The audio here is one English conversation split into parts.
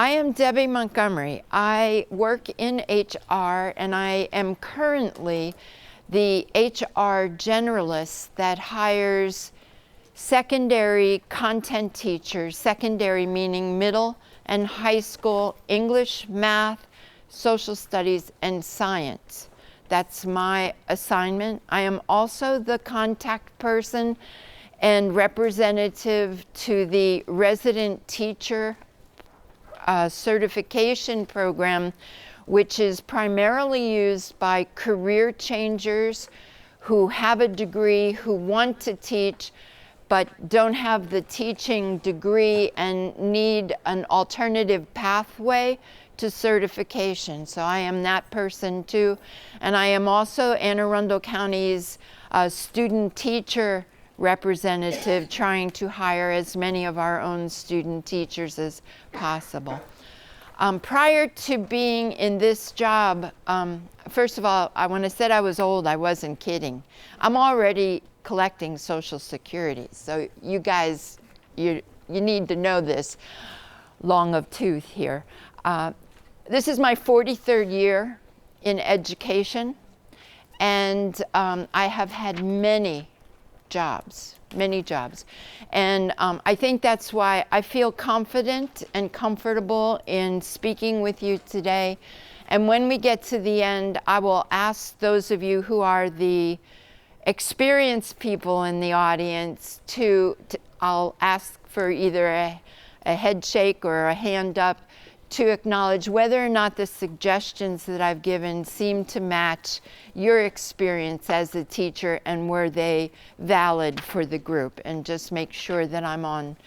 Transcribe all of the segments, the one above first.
I am Debbie Montgomery. I work in HR, and I am currently the HR generalist that hires secondary content teachers, secondary meaning middle and high school English, math, social studies, and science. That's my assignment. I am also the contact person and representative to the resident teacher certification program, which is primarily used by career changers who have a degree, who want to teach, but don't have the teaching degree and need an alternative pathway to certification. So I am that person too. And I am also Anne Arundel County's student teacher representative, trying to hire as many of our own student teachers as possible. Prior to being in this job, first of all, when I said I was old, I wasn't kidding. I'm already collecting Social Security, so you guys, you need to know this, long of tooth here. This is my 43rd year in education, and I have had many jobs. And I think that's why I feel confident and comfortable in speaking with you today. And when we get to the end, I will ask those of you who are the experienced people in the audience I'll ask for either a head shake or a hand up to acknowledge whether or not the suggestions that I've given seem to match your experience as a teacher, and were they valid for the group, and just make sure that I'm on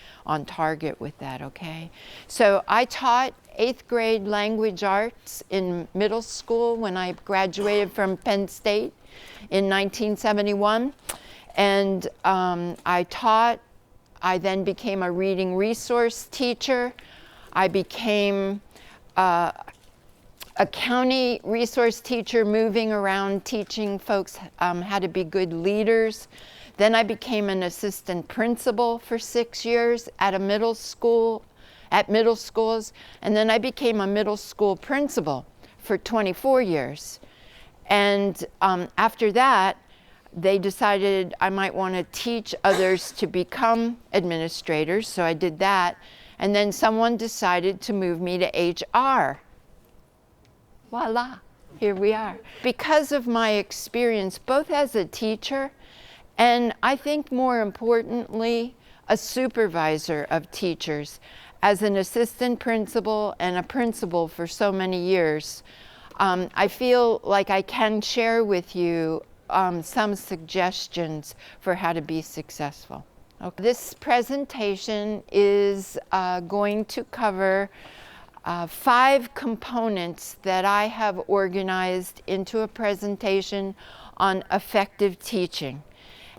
target with that, okay? So I taught 8th grade language arts in middle school when I graduated from Penn State in 1971, and I then became a reading resource teacher. I became a county resource teacher, moving around teaching folks how to be good leaders. Then I became an assistant principal for 6 years at middle schools, and then I became a middle school principal for 24 years. And after that, they decided I might want to teach others to become administrators, so I did that. And then someone decided to move me to HR. Voila, here we are. Because of my experience, both as a teacher and I think more importantly, a supervisor of teachers, as an assistant principal and a principal for so many years, I feel like I can share with you some suggestions for how to be successful. Okay. This presentation is going to cover 5 components that I have organized into a presentation on effective teaching.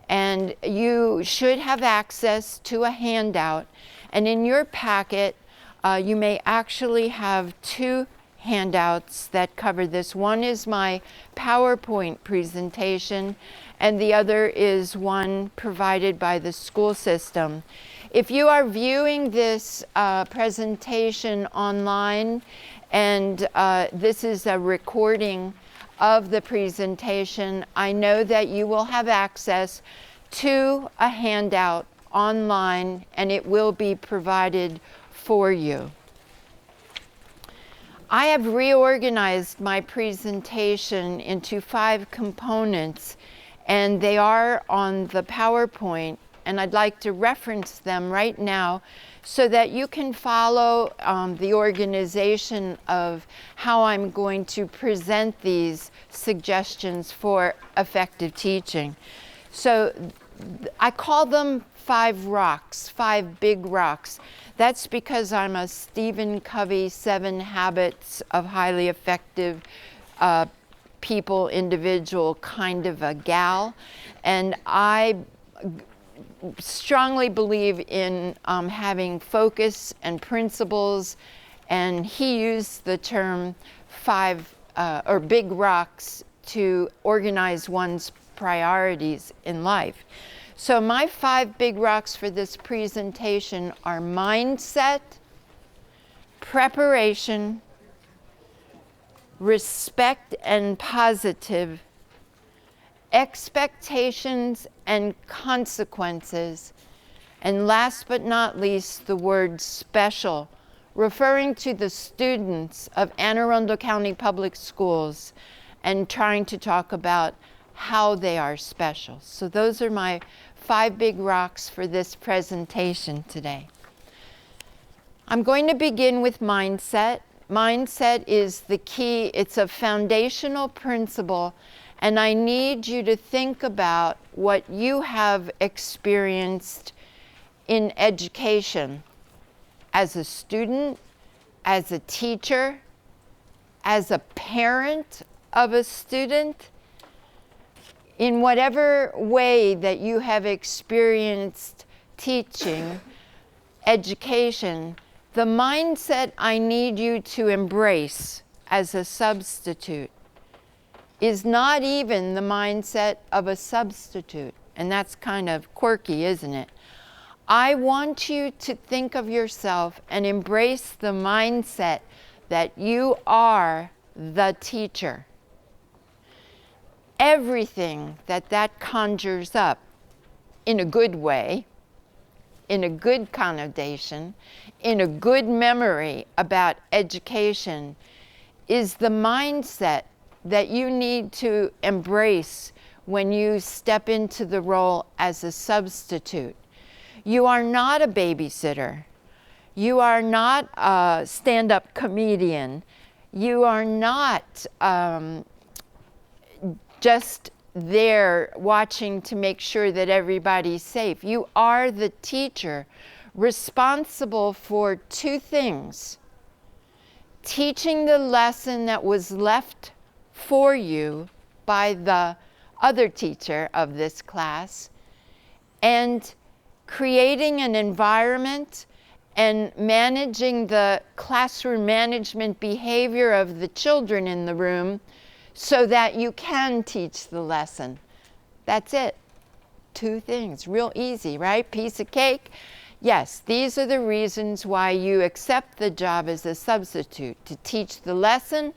And you should have access to a handout. And in your packet, you may actually have 2 handouts that cover this. One is my PowerPoint presentation, and the other is one provided by the school system. If you are viewing this presentation online, and this is a recording of the presentation, I know that you will have access to a handout online, and it will be provided for you. I have reorganized my presentation into 5 components, and they are on the PowerPoint, and I'd like to reference them right now so that you can follow the organization of how I'm going to present these suggestions for effective teaching. So I call them 5 rocks, 5 big rocks. That's because I'm a Stephen Covey 7 Habits of Highly Effective People, individual kind of a gal. And I strongly believe in having focus and principles. And he used the term 5 or big rocks to organize one's priorities in life. So my 5 big rocks for this presentation are mindset, preparation, respect and positive, expectations and consequences, and last but not least, the word special, referring to the students of Anne Arundel County Public Schools and trying to talk about how they are special. So those are my 5 big rocks for this presentation today. I'm going to begin with mindset. Mindset is the key. It's a foundational principle, and I need you to think about what you have experienced in education as a student, as a teacher, as a parent of a student, in whatever way that you have experienced teaching, education, the mindset I need you to embrace as a substitute is not even the mindset of a substitute. And that's kind of quirky, isn't it? I want you to think of yourself and embrace the mindset that you are the teacher. Everything that conjures up in a good way, in a good connotation, in a good memory about education is the mindset that you need to embrace when you step into the role as a substitute. You are not a babysitter. You are not a stand-up comedian. You are not just there watching to make sure that everybody's safe. You are the teacher responsible for 2 things: teaching the lesson that was left for you by the other teacher of this class, and creating an environment and managing the classroom management behavior of the children in the room so that you can teach the lesson. That's it. 2 things. Real easy, right? Piece of cake. Yes, these are the reasons why you accept the job as a substitute: to teach the lesson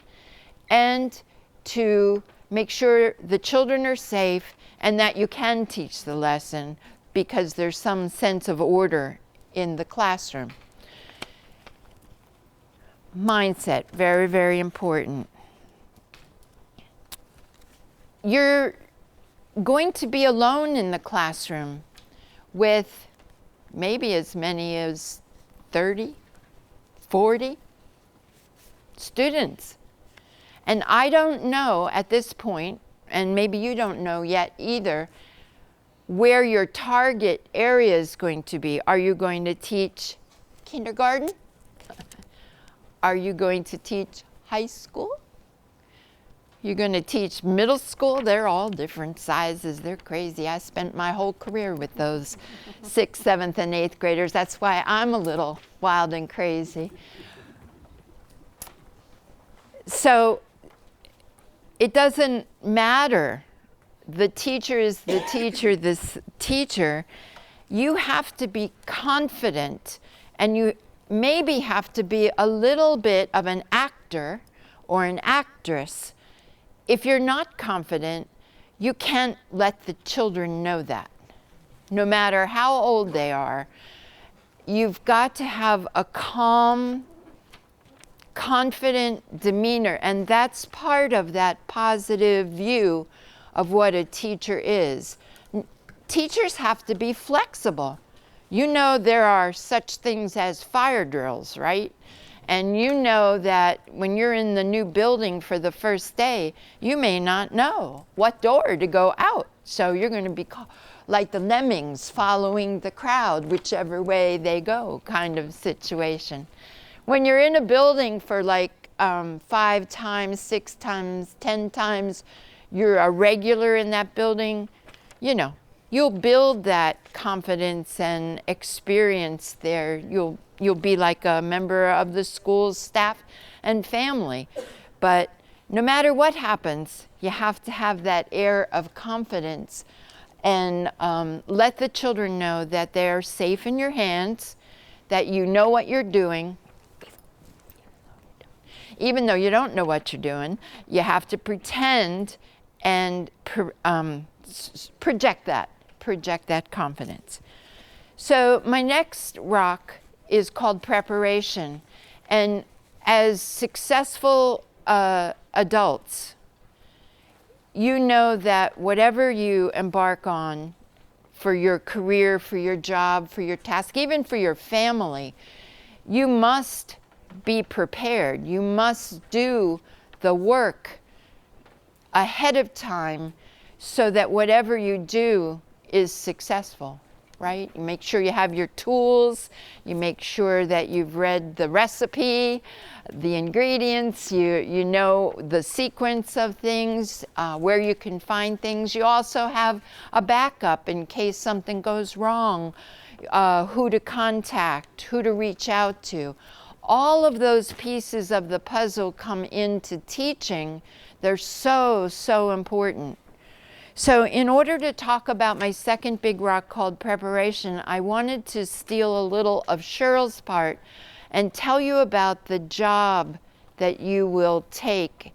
and to make sure the children are safe and that you can teach the lesson because there's some sense of order in the classroom. Mindset, very, very important. You're going to be alone in the classroom with maybe as many as 30, 40 students. And I don't know at this point, and maybe you don't know yet either, where your target area is going to be. Are you going to teach kindergarten? Are you going to teach high school? You're going to teach middle school? They're all different sizes. They're crazy. I spent my whole career with those 6th, 7th, and 8th graders. That's why I'm a little wild and crazy. So it doesn't matter. The teacher is the teacher, this teacher. You have to be confident, and you maybe have to be a little bit of an actor or an actress. If you're not confident, you can't let the children know that. No matter how old they are, you've got to have a calm, confident demeanor, and that's part of that positive view of what a teacher is. Teachers have to be flexible. You know there are such things as fire drills, right? And you know that when you're in the new building for the first day, you may not know what door to go out. So you're going to be like the lemmings following the crowd, whichever way they go kind of situation. When you're in a building for like 5 times, 6 times, 10 times, you're a regular in that building, you know, you'll build that confidence and experience there. You'll be like a member of the school's staff and family. But no matter what happens, you have to have that air of confidence and let the children know that they're safe in your hands, that you know what you're doing, even though you don't know what you're doing, you have to pretend and project that confidence. So my next rock is called preparation. And as successful adults, you know that whatever you embark on for your career, for your job, for your task, even for your family, you must be prepared. You must do the work ahead of time so that whatever you do is successful, right? You make sure you have your tools, you make sure that you've read the recipe, the ingredients, you know the sequence of things, where you can find things. You also have a backup in case something goes wrong, who to contact, who to reach out to. All of those pieces of the puzzle come into teaching. They're so, so important. So in order to talk about my second big rock called preparation, I wanted to steal a little of Cheryl's part and tell you about the job that you will take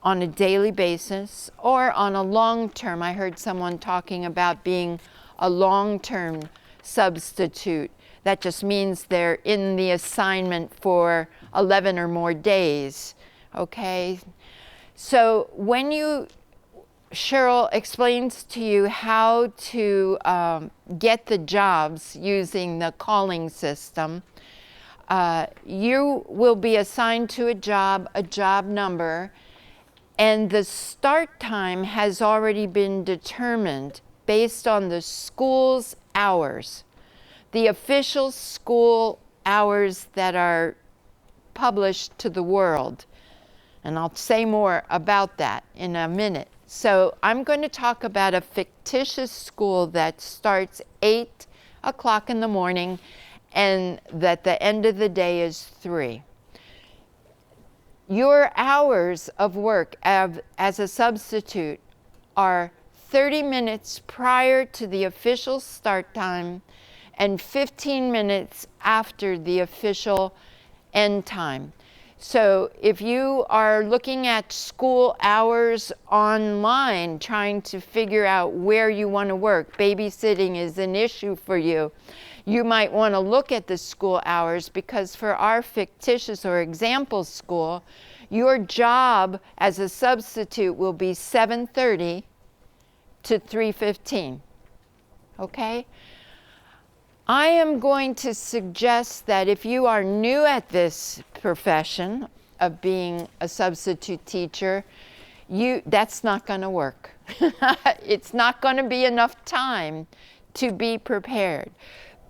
on a daily basis or on a long term. I heard someone talking about being a long-term substitute. That just means they're in the assignment for 11 or more days, okay? So when Cheryl explains to you how to get the jobs using the calling system, you will be assigned to a job number, and the start time has already been determined based on the school's hours, the official school hours that are published to the world. And I'll say more about that in a minute. So I'm going to talk about a fictitious school that starts 8 o'clock in the morning and that the end of the day is 3. Your hours of work as a substitute are 30 minutes prior to the official start time and 15 minutes after the official end time. So if you are looking at school hours online, trying to figure out where you want to work, babysitting is an issue for you, you might want to look at the school hours, because for our fictitious or example school, your job as a substitute will be 7:30 to 3:15, okay? I am going to suggest that if you are new at this profession of being a substitute teacher, that's not going to work. It's not going to be enough time to be prepared,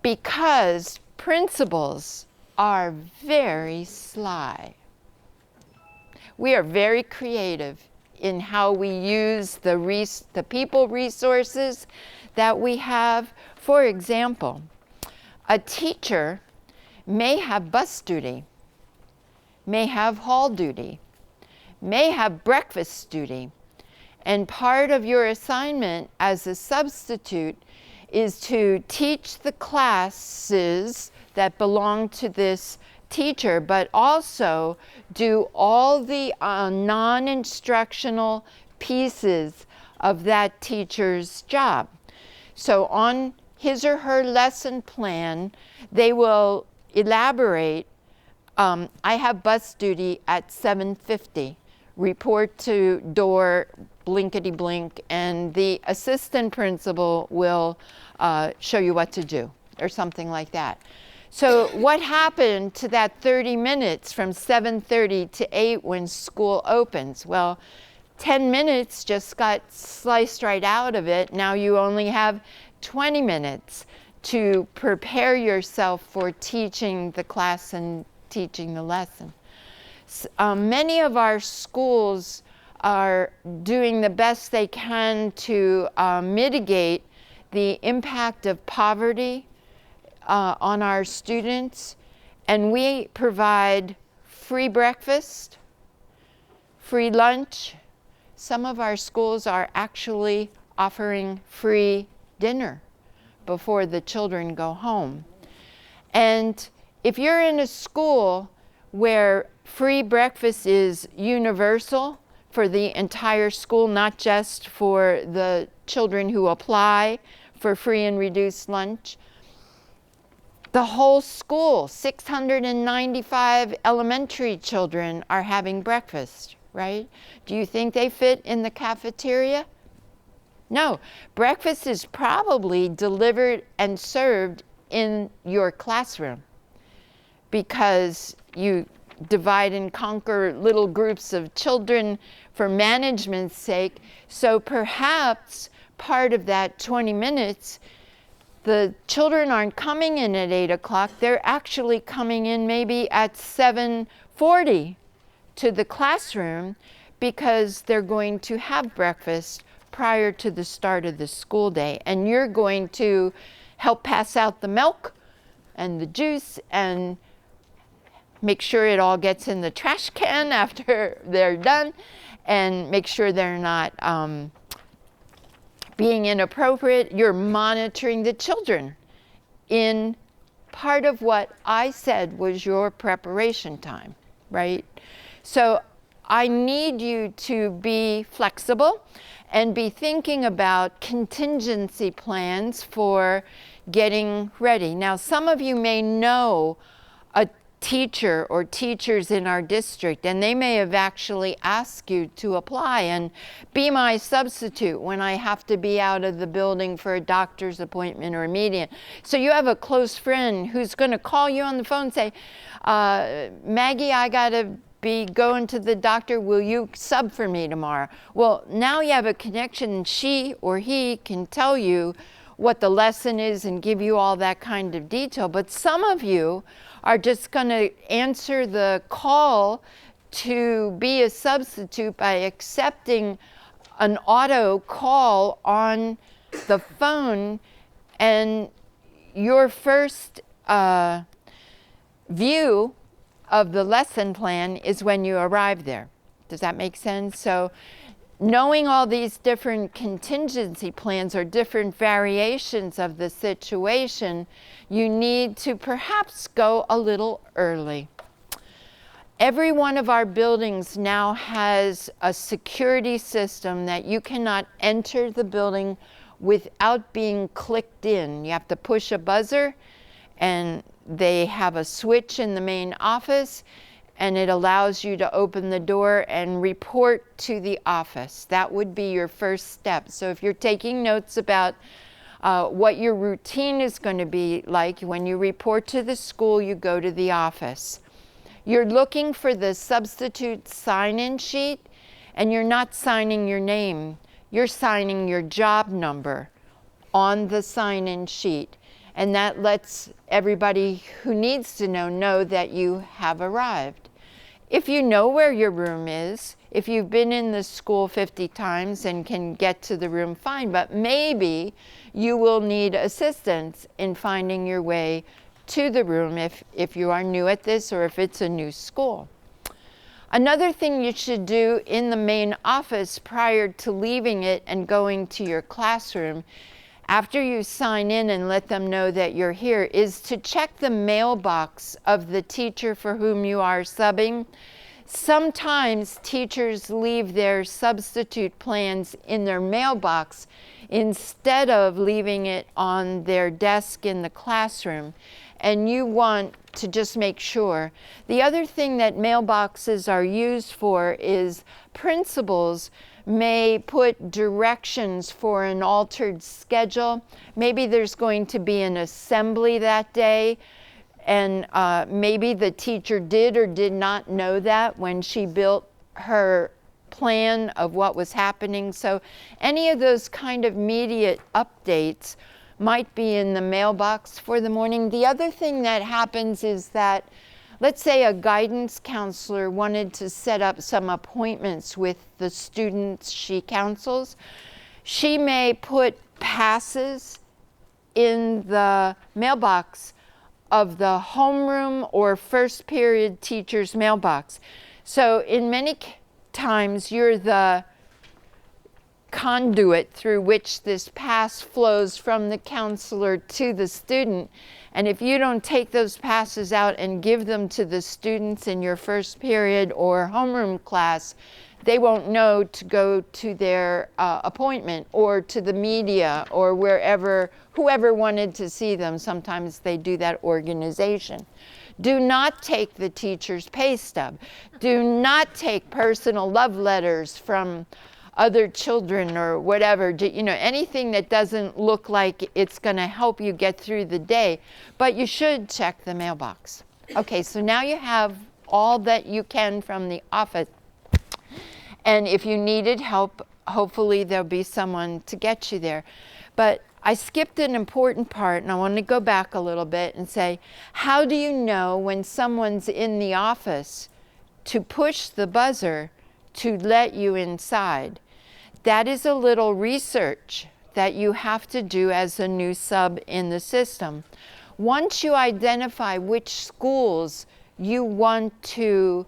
because principals are very sly. We are very creative in how we use the people resources that we have. For example, a teacher may have bus duty, may have hall duty, may have breakfast duty, and part of your assignment as a substitute is to teach the classes that belong to this teacher, but also do all the non-instructional pieces of that teacher's job. So on his or her lesson plan, they will elaborate, I have bus duty at 7:50, report to door, blinkety blink, and the assistant principal will show you what to do, or something like that. So what happened to that 30 minutes from 7:30 to 8 when school opens? Well, 10 minutes just got sliced right out of it. Now you only have 20 minutes to prepare yourself for teaching the class and teaching the lesson. Many of our schools are doing the best they can to mitigate the impact of poverty on our students, and we provide free breakfast, free lunch. Some of our schools are actually offering free dinner before the children go home. And if you're in a school where free breakfast is universal for the entire school, not just for the children who apply for free and reduced lunch. The whole school, 695 elementary children are having breakfast, right? Do you think they fit in the cafeteria? No. Breakfast is probably delivered and served in your classroom because you divide and conquer little groups of children for management's sake. So perhaps part of that 20 minutes, the children aren't coming in at 8 o'clock, they're actually coming in maybe at 7:40 to the classroom because they're going to have breakfast prior to the start of the school day. And you're going to help pass out the milk and the juice and make sure it all gets in the trash can after they're done, and make sure they're not being inappropriate. You're monitoring the children in part of what I said was your preparation time, right? So I need you to be flexible and be thinking about contingency plans for getting ready. Now, some of you may know a teacher or teachers in our district, and they may have actually asked you to apply and be my substitute when I have to be out of the building for a doctor's appointment or a meeting. So you have a close friend who's going to call you on the phone and say, Maggie, I got to be going to the doctor, will you sub for me tomorrow? Well, now you have a connection. She or he can tell you what the lesson is and give you all that kind of detail. But some of you are just going to answer the call to be a substitute by accepting an auto call on the phone, and your first view of the lesson plan is when you arrive there. Does that make sense? So knowing all these different contingency plans or different variations of the situation, you need to perhaps go a little early. Every one of our buildings now has a security system that you cannot enter the building without being clicked in. You have to push a buzzer, and they have a switch in the main office, and it allows you to open the door and report to the office. That would be your first step. So if you're taking notes about what your routine is going to be like, when you report to the school, you go to the office. You're looking for the substitute sign-in sheet, and you're not signing your name. You're signing your job number on the sign-in sheet. And that lets everybody who needs to know that you have arrived. If you know where your room is, if you've been in the school 50 times and can get to the room, fine, but maybe you will need assistance in finding your way to the room if you are new at this or if it's a new school. Another thing you should do in the main office prior to leaving it and going to your classroom, after you sign in and let them know that you're here, is to check the mailbox of the teacher for whom you are subbing. Sometimes teachers leave their substitute plans in their mailbox instead of leaving it on their desk in the classroom, and you want to just make sure. The other thing that mailboxes are used for is principals may put directions for an altered schedule. Maybe there's going to be an assembly that day, and maybe the teacher did or did not know that when she built her plan of what was happening. So any of those kind of immediate updates might be in the mailbox for the morning. The other thing that happens is that, let's say a guidance counselor wanted to set up some appointments with the students she counsels. She may put passes in the mailbox of the homeroom or first period teacher's mailbox. So in many times you're the conduit through which this pass flows from the counselor to the student, And if you don't take those passes out and give them to the students in your first period or homeroom class, they won't know to go to their appointment or to the media or wherever, whoever wanted to see them. Sometimes they do that organization. Do not take the teacher's pay stub. Do not take personal love letters from other children or whatever, you know, anything that doesn't look like it's going to help you get through the day, but you should check the mailbox. Okay, so now you have all that you can from the office, and if you needed help, hopefully there'll be someone to get you there. But I skipped an important part, and I want to go back a little bit and say, how do you know when someone's in the office to push the buzzer to let you inside? That is a little research that you have to do as a new sub in the system. Once you identify which schools you want to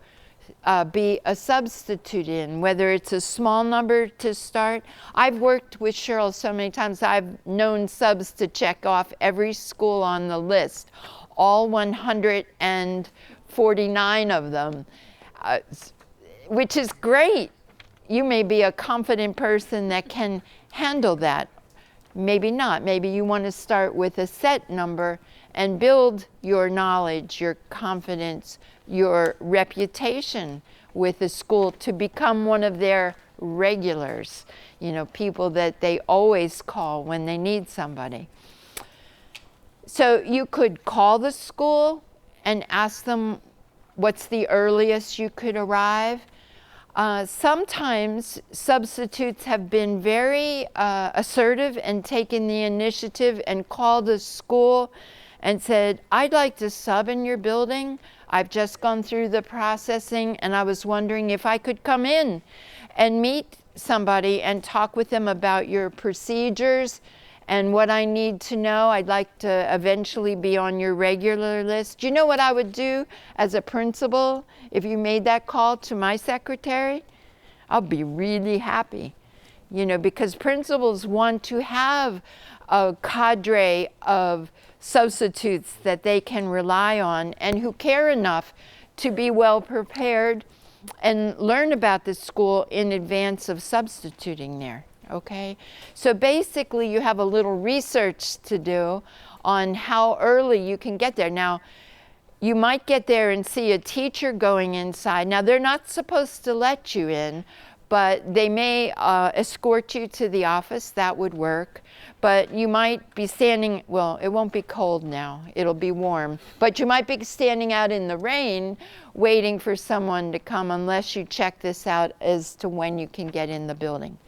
be a substitute in, whether it's a small number to start. I've worked with Cheryl so many times, I've known subs to check off every school on the list, all 149 of them, which is great. You may be a confident person that can handle that. Maybe not. Maybe you want to start with a set number and build your knowledge, your confidence, your reputation with the school to become one of their regulars, you know, people that they always call when they need somebody. So you could call the school and ask them what's the earliest you could arrive. Sometimes substitutes have been very assertive and taken the initiative and called the school and said, I'd like to sub in your building. I've just gone through the processing and I was wondering if I could come in and meet somebody and talk with them about your procedures and what I need to know. I'd like to eventually be on your regular list. Do you know what I would do as a principal if you made that call to my secretary? I'll be really happy, you know, because principals want to have a cadre of substitutes that they can rely on and who care enough to be well prepared and learn about the school in advance of substituting there. Okay, so basically you have a little research to do on how early you can get there. Now, you might get there and see a teacher going inside. Now, they're not supposed to let you in, but they may escort you to the office. That would work. But you might be standing, well, it won't be cold now. It'll be warm. But you might be standing out in the rain waiting for someone to come unless you check this out as to when you can get in the building.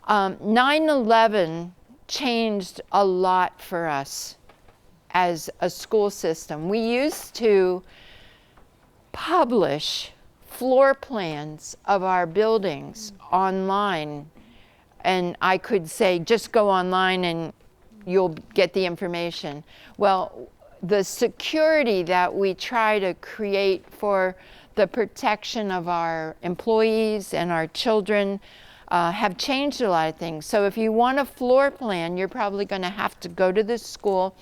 9/11 changed a lot for us as a school system. We used to publish floor plans of our buildings online, and I could say, just go online and you'll get the information. Well, the security that we try to create for the protection of our employees and our children have changed a lot of things. So if you want a floor plan, you're probably going to have to go to the school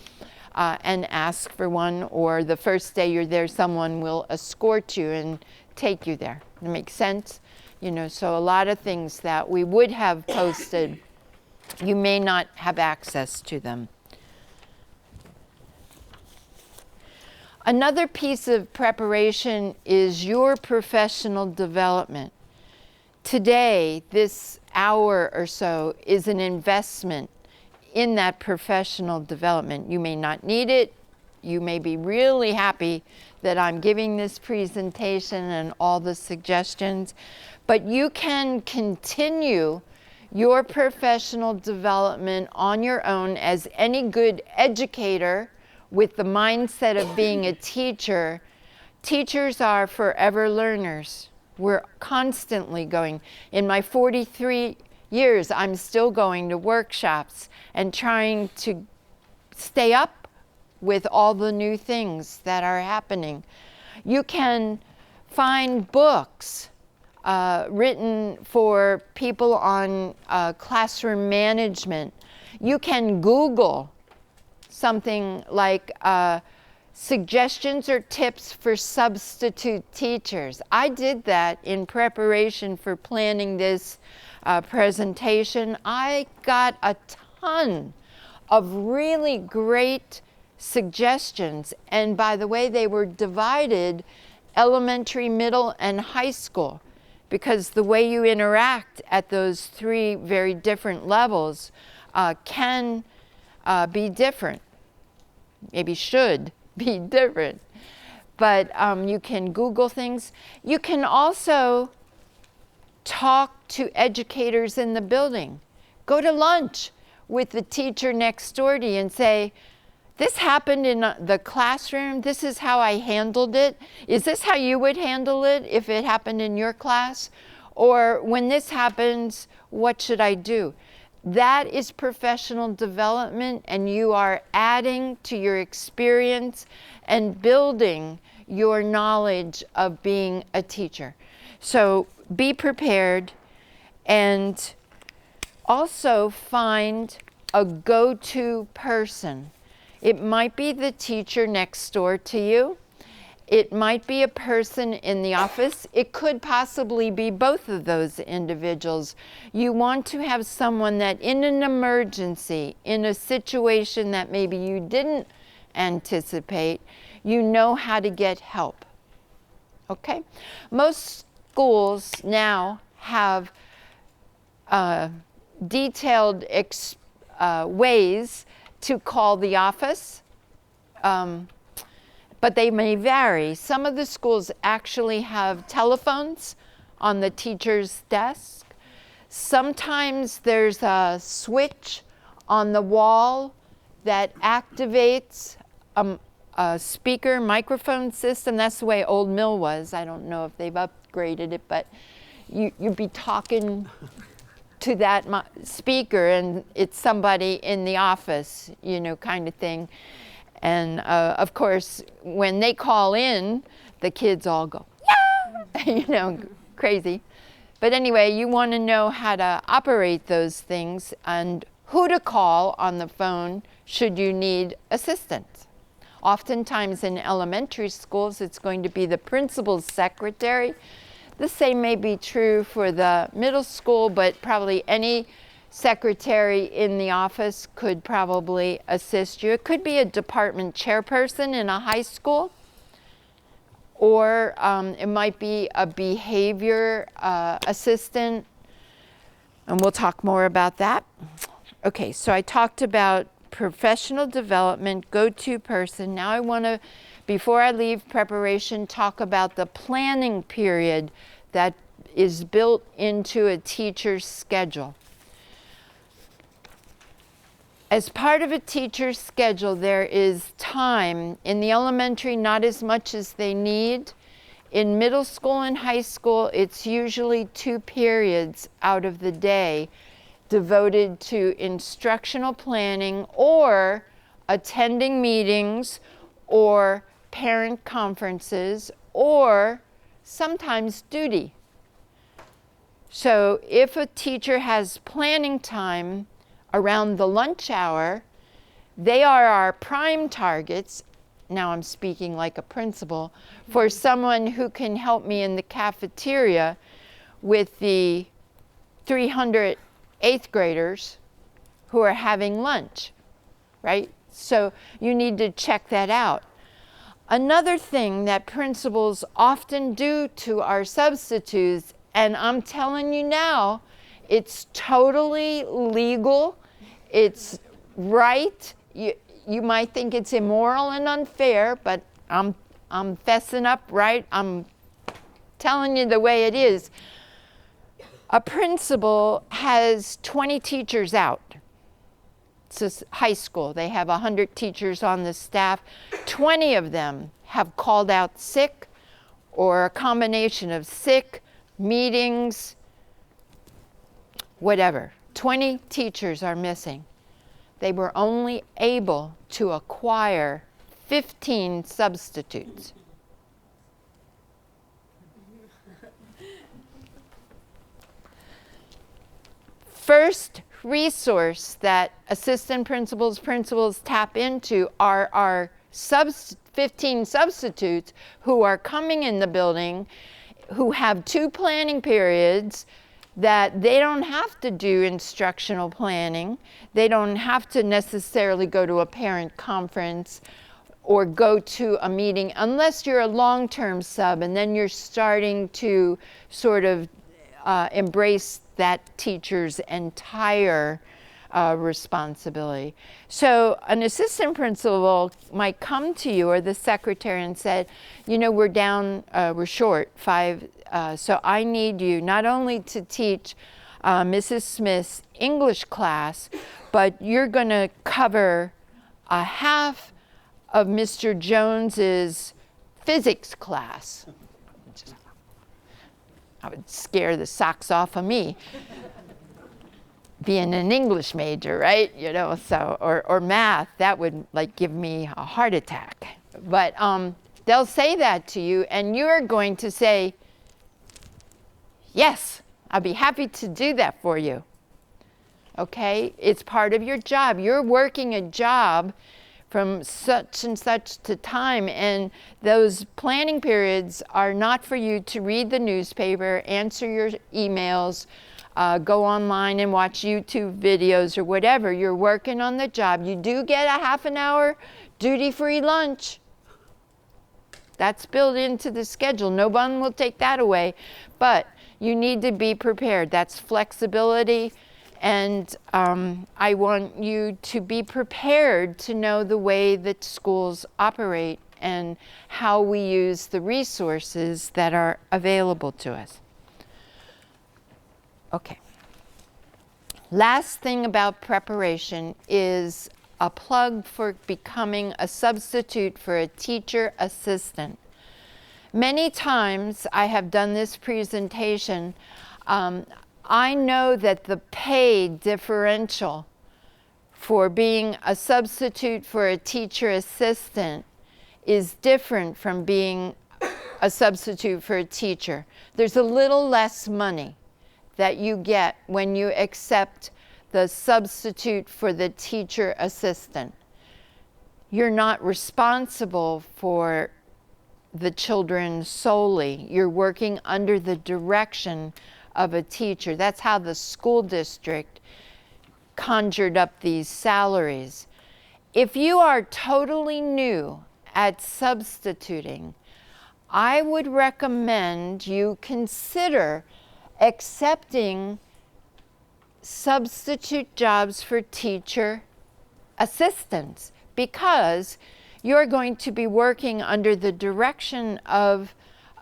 and ask for one, or the first day you're there, someone will escort you and take you there. That makes sense? You know, so a lot of things that we would have posted, you may not have access to them. Another piece of preparation is your professional development. Today, this hour or so is an investment in that professional development. You may not need it. You may be really happy that I'm giving this presentation and all the suggestions, but you can continue your professional development on your own as any good educator with the mindset of being a teacher. Teachers are forever learners. We're constantly going. In my 43 years, I'm still going to workshops and trying to stay up with all the new things that are happening. You can find books written for people on classroom management. You can Google something like suggestions or tips for substitute teachers. I did that in preparation for planning this presentation. I got a ton of really great suggestions, and by the way, they were divided elementary, middle, and high school, because the way you interact at those three very different levels can be different, maybe should be different. But you can Google things. You can also talk to educators in the building. Go to lunch with the teacher next door to you and say, this happened in the classroom, this is how I handled it. Is this how you would handle it if it happened in your class? Or when this happens, what should I do? That is professional development, and you are adding to your experience and building your knowledge of being a teacher. So be prepared, and also find a go-to person. It might be the teacher next door to you. It might be a person in the office. It could possibly be both of those individuals. You want to have someone that in an emergency, in a situation that maybe you didn't anticipate, you know how to get help. Okay? Most schools now have detailed ways to call the office, but they may vary. Some of the schools actually have telephones on the teacher's desk. Sometimes there's a switch on the wall that activates a speaker microphone system. That's the way Old Mill was. I don't know if they've upgraded it, but you'd be talking to that speaker and it's somebody in the office, you know, kind of thing. And of course, when they call in, the kids all go, yeah, you know, crazy. But anyway, you want to know how to operate those things and who to call on the phone should you need assistance. Oftentimes in elementary schools, it's going to be the principal's secretary. The same may be true for the middle school, but probably any secretary in the office could probably assist you. It could be a department chairperson in a high school, or it might be a behavior assistant, and we'll talk more about that. Okay, so I talked about professional development, go-to person. Now I want to, before I leave preparation, talk about the planning period that is built into a teacher's schedule. As part of a teacher's schedule, there is time. In the elementary, not as much as they need. In middle school and high school, it's usually 2 periods out of the day devoted to instructional planning or attending meetings or parent conferences or sometimes duty. So if a teacher has planning time around the lunch hour, they are our prime targets. Now I'm speaking like a principal, for someone who can help me in the cafeteria with the 300 8th graders who are having lunch, right? So you need to check that out. Another thing that principals often do to our substitutes, and I'm telling you now, it's totally legal, it's right. You might think it's immoral and unfair, but I'm fessing up, right? I'm telling you the way it is. A principal has 20 teachers out. It's a high school. They have 100 teachers on the staff. 20 of them have called out sick, or a combination of sick, meetings, whatever. 20 teachers are missing. They were only able to acquire 15 substitutes. First resource that assistant principals, principals tap into are our 15 substitutes who are coming in the building, who have 2 planning periods, that they don't have to do instructional planning. They don't have to necessarily go to a parent conference or go to a meeting unless you're a long-term sub, and then you're starting to sort of embrace that teacher's entire responsibility. So an assistant principal might come to you or the secretary and say, you know, we're short 5, so I need you not only to teach Mrs. Smith's English class, but you're going to cover a half of Mr. Jones's physics class. I would scare the socks off of me, being an English major, right? You know, so, or math, that would like give me a heart attack. But they'll say that to you, and you're going to say, yes, I'll be happy to do that for you. Okay? It's part of your job. You're working a job from such and such to time, and those planning periods are not for you to read the newspaper, answer your emails, go online and watch YouTube videos or whatever. You're working on the job. You do get a half an hour duty-free lunch. That's built into the schedule. No one will take that away, but you need to be prepared. That's flexibility. And I want you to be prepared to know the way that schools operate and how we use the resources that are available to us. Okay. Last thing about preparation is a plug for becoming a substitute for a teacher assistant. Many times I have done this presentation. I know that the pay differential for being a substitute for a teacher assistant is different from being a substitute for a teacher. There's a little less money that you get when you accept the substitute for the teacher assistant. You're not responsible for the children solely. You're working under the direction of a teacher. That's how the school district conjured up these salaries. If you are totally new at substituting, I would recommend you consider accepting substitute jobs for teacher assistants, because you're going to be working under the direction of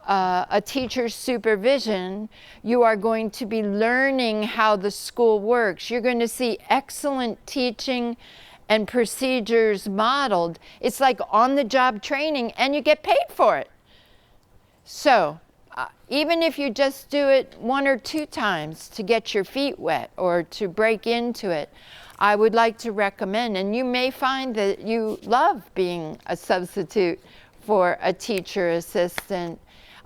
a teacher's supervision. You are going to be learning how the school works. You're going to see excellent teaching and procedures modeled. It's like on-the-job training, and you get paid for it. So even if you just do it 1 or 2 times to get your feet wet or to break into it, I would like to recommend, and you may find that you love being a substitute for a teacher assistant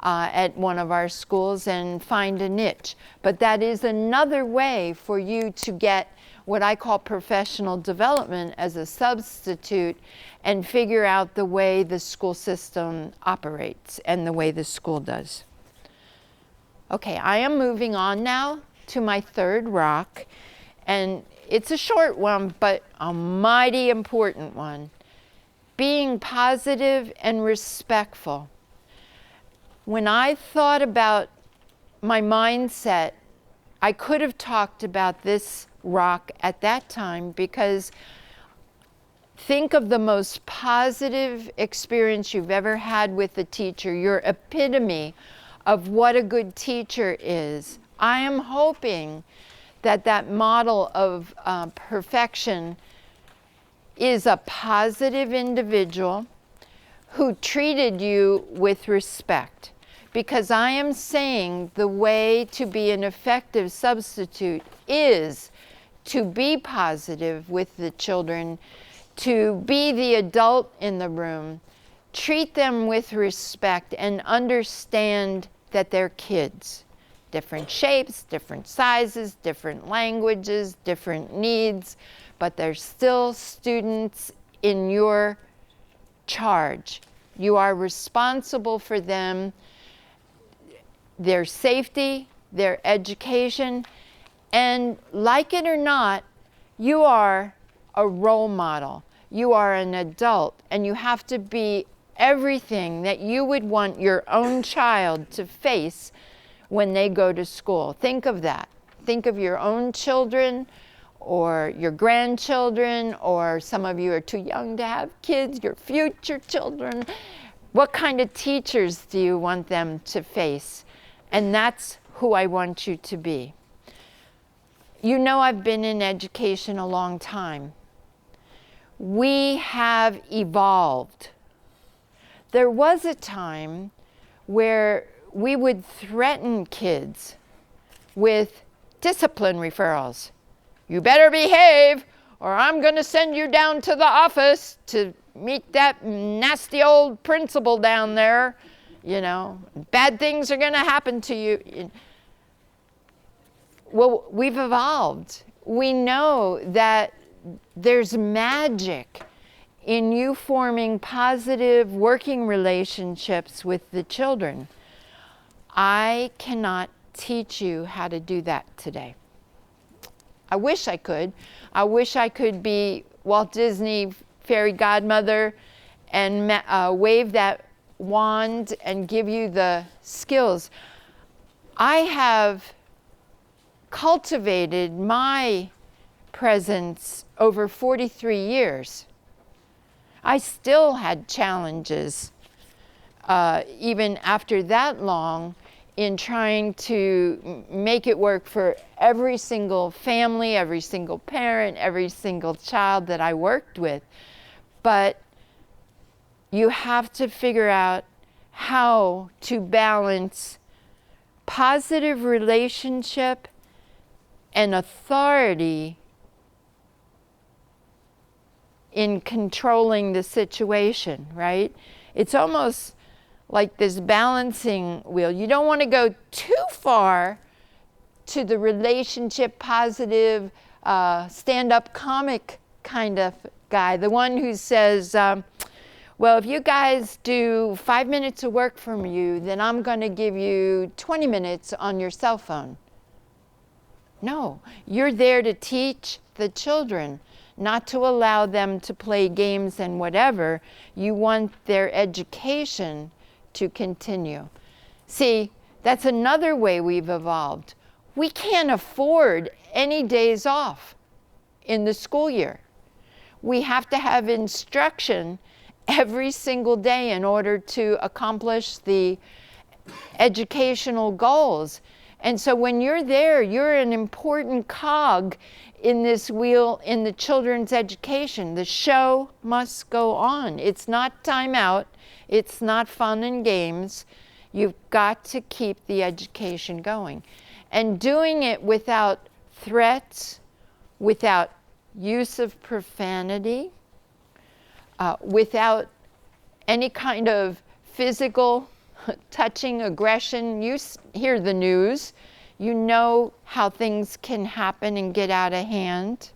at one of our schools, and find a niche. But that is another way for you to get what I call professional development as a substitute and figure out the way the school system operates and the way the school does. Okay, I am moving on now to my third rock, and it's a short one, but a mighty important one. Being positive and respectful. When I thought about my mindset, I could have talked about this rock at that time, because think of the most positive experience you've ever had with a teacher, your epitome of what a good teacher is. I am hoping that that model of perfection is a positive individual who treated you with respect. Because I am saying the way to be an effective substitute is to be positive with the children, to be the adult in the room, treat them with respect, and understand that they're kids. different shapes, different sizes, different languages, different needs, but they're still students in your charge. You are responsible for them, their safety, their education, and like it or not, you are a role model. You are an adult, and you have to be everything that you would want your own child to face when they go to school. Think of that. Think of your own children or your grandchildren, or some of you are too young to have kids, your future children. What kind of teachers do you want them to face? And that's who I want you to be. You know, I've been in education a long time. We have evolved. There was a time where we would threaten kids with discipline referrals. You better behave, or I'm going to send you down to the office to meet that nasty old principal down there. You know, bad things are going to happen to you. Well, we've evolved. We know that there's magic in you forming positive working relationships with the children. I cannot teach you how to do that today. I wish I could. I wish I could be Walt Disney fairy godmother and wave that wand and give you the skills. I have cultivated my presence over 43 years. I still had challenges even after that long in trying to make it work for every single family, every single parent, every single child that I worked with. But you have to figure out how to balance positive relationship and authority in controlling the situation, right? It's almost like this balancing wheel. You don't want to go too far to the relationship positive, stand-up comic kind of guy, the one who says, well, if you guys do 5 minutes of work from you, then I'm going to give you 20 minutes on your cell phone. No, you're there to teach the children, not to allow them to play games and whatever. You want their education to continue. See, that's another way we've evolved. We can't afford any days off in the school year. We have to have instruction every single day in order to accomplish the educational goals. And so when you're there, you're an important cog in this wheel in the children's education. The show must go on. It's not time out. It's not fun and games. You've got to keep the education going. And doing it without threats, without use of profanity, without any kind of physical touching, aggression. You hear the news. You know how things can happen and get out of hand.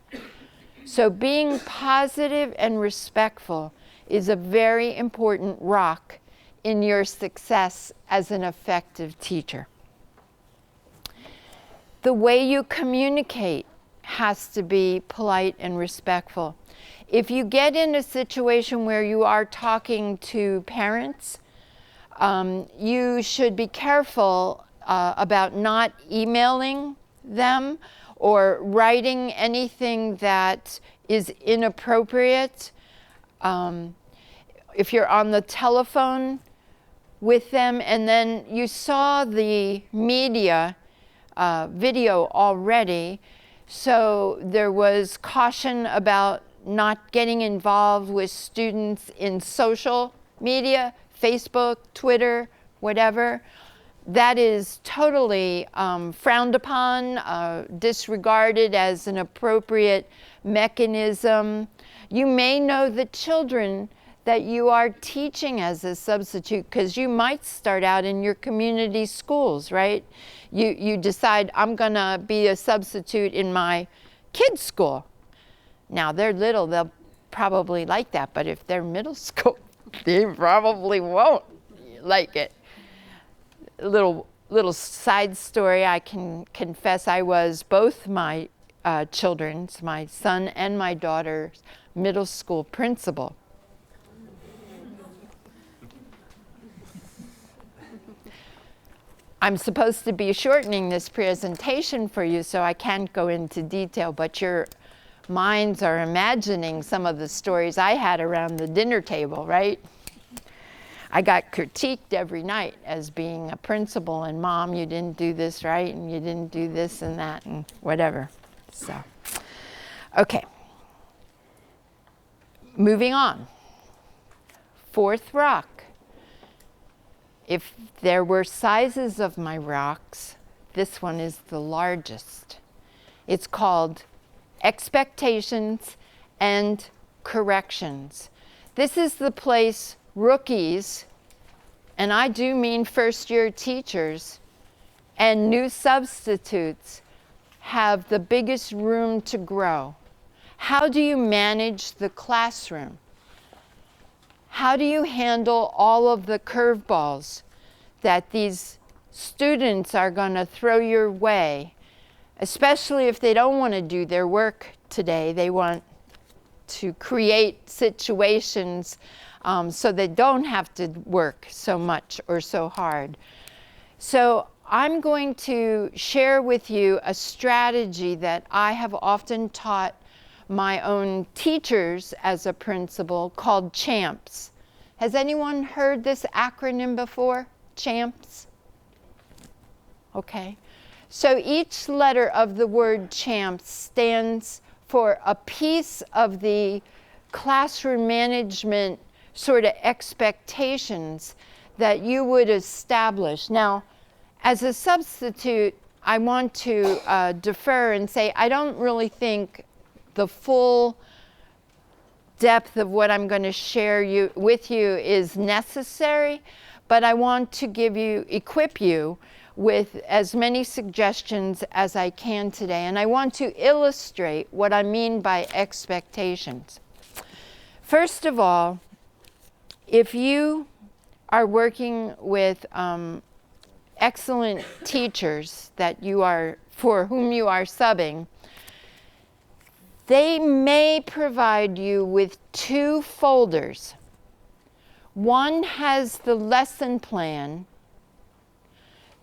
So being positive and respectful is a very important rock in your success as an effective teacher. The way you communicate has to be polite and respectful. If you get in a situation where you are talking to parents, you should be careful about not emailing them or writing anything that is inappropriate. If you're on the telephone with them and then you saw the media video already, so there was caution about not getting involved with students in social media, Facebook, Twitter, whatever. That is totally frowned upon, disregarded as an appropriate mechanism. You may know the children that you are teaching as a substitute, because you might start out in your community schools, right? You decide, I'm going to be a substitute in my kids' school. Now, they're little, they'll probably like that, but if they're middle school, they probably won't like it. Little side story, I can confess I was both my children's, my son and my daughter's middle school principal. I'm supposed to be shortening this presentation for you, so I can't go into detail, but your minds are imagining some of the stories I had around the dinner table, right? I got critiqued every night as being a principal, and Mom, you didn't do this right, and you didn't do this and that, and whatever. So, okay. Moving on. Fourth rock. If there were sizes of my rocks, this one is the largest. It's called expectations and corrections. This is the place rookies, and I do mean first-year teachers, and new substitutes have the biggest room to grow. How do you manage the classroom? How do you handle all of the curveballs that these students are going to throw your way, especially if they don't want to do their work today? They want to create situations so they don't have to work so much or so hard. So I'm going to share with you a strategy that I have often taught my own teachers as a principal, called CHAMPS. Has anyone heard this acronym before? CHAMPS? Okay. So each letter of the word CHAMPS stands for a piece of the classroom management sort of expectations that you would establish. Now, as a substitute, I want to defer and say I don't really think the full depth of what I'm going to share with you is necessary, but I want to equip you with as many suggestions as I can today. And I want to illustrate what I mean by expectations. First of all, if you are working with excellent teachers for whom you are subbing, they may provide you with two folders. One has the lesson plan.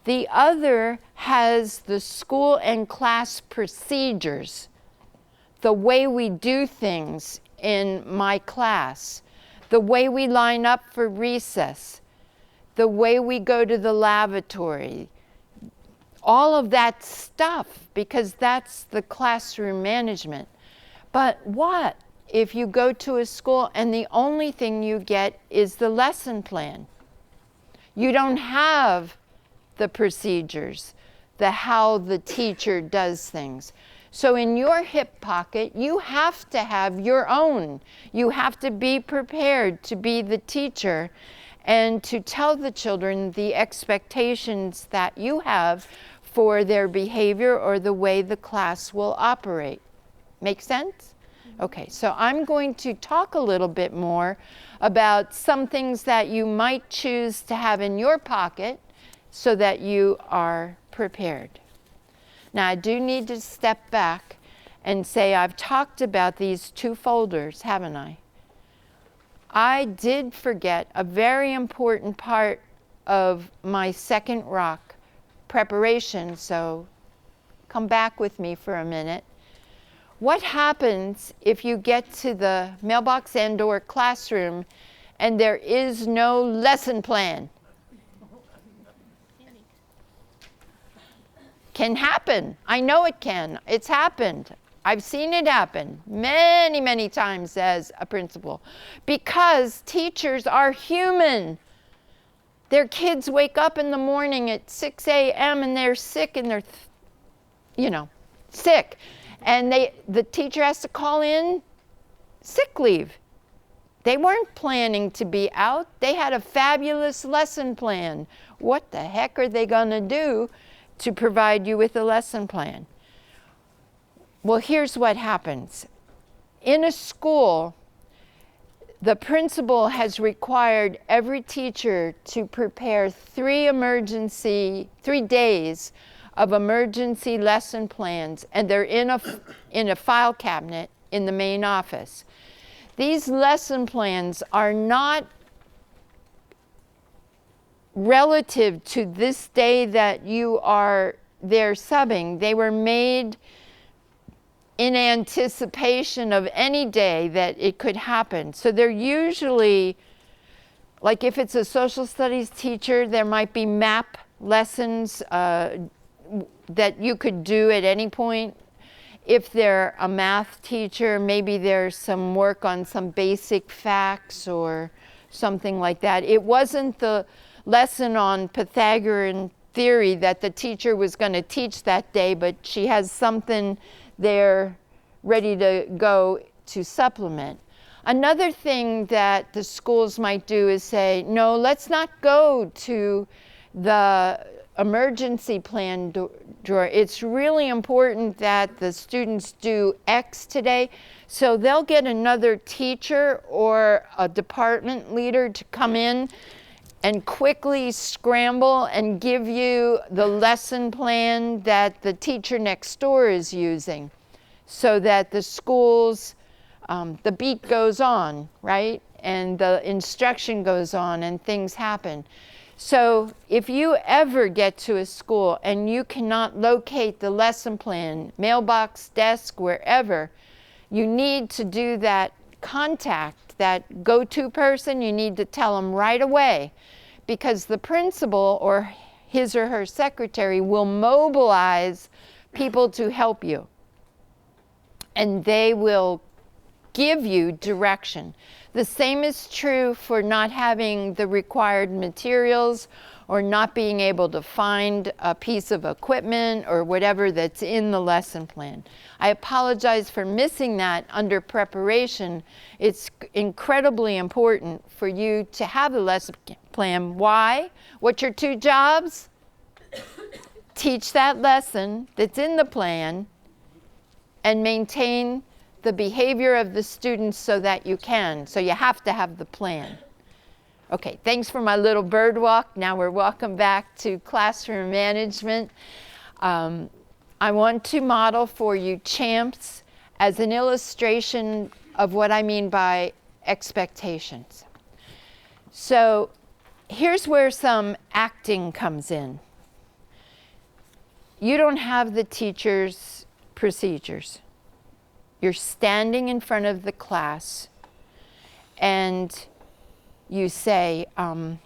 The other has the school and class procedures, the way we do things in my class, the way we line up for recess, the way we go to the lavatory, all of that stuff, because that's the classroom management. But what if you go to a school and the only thing you get is the lesson plan? You don't have the procedures, how the teacher does things. So in your hip pocket, you have to have your own. You have to be prepared to be the teacher and to tell the children the expectations that you have for their behavior or the way the class will operate. Make sense? Okay, so I'm going to talk a little bit more about some things that you might choose to have in your pocket so that you are prepared. Now, I do need to step back and say I've talked about these two folders, haven't I? I did forget a very important part of my second rock, preparation, so come back with me for a minute. What happens if you get to the mailbox and/or classroom and there is no lesson plan? Can happen. I know it can. It's happened. I've seen it happen many, many times as a principal, because teachers are human. Their kids wake up in the morning at 6 a.m. and they're sick, and they're, sick. And the teacher has to call in sick leave. They weren't planning to be out. They had a fabulous lesson plan. What the heck are they going to do to provide you with a lesson plan? Well, here's what happens. In a school, the principal has required every teacher to prepare 3 days of emergency lesson plans, and they're in a file cabinet in the main office. These lesson plans are not relative to this day that you are there subbing. They were made in anticipation of any day that it could happen. So they're usually, like if it's a social studies teacher, there might be map lessons that you could do at any point. If they're a math teacher, maybe there's some work on some basic facts or something like that. It wasn't the lesson on Pythagorean theory that the teacher was going to teach that day, but she has something there ready to go to supplement. Another thing that the schools might do is say, no, let's not go to the emergency plan drawer. It's really important that the students do X today. So they'll get another teacher or a department leader to come in and quickly scramble and give you the lesson plan that the teacher next door is using, so that the schools, the beat goes on, right? And the instruction goes on and things happen. So if you ever get to a school and you cannot locate the lesson plan, mailbox, desk, wherever, you need to do that contact, that go-to person. You need to tell them right away, because the principal or his or her secretary will mobilize people to help you. And they will give you direction. The same is true for not having the required materials or not being able to find a piece of equipment or whatever that's in the lesson plan. I apologize for missing that under preparation. It's incredibly important for you to have a lesson plan. Why? What's your 2 jobs? Teach that lesson that's in the plan and maintain the behavior of the students so that you can. So you have to have the plan. Okay, thanks for my little bird walk. Now we're welcome back to classroom management. I want to model for you CHAMPS as an illustration of what I mean by expectations. So here's where some acting comes in. You don't have the teacher's procedures. You're standing in front of the class and you say, I'm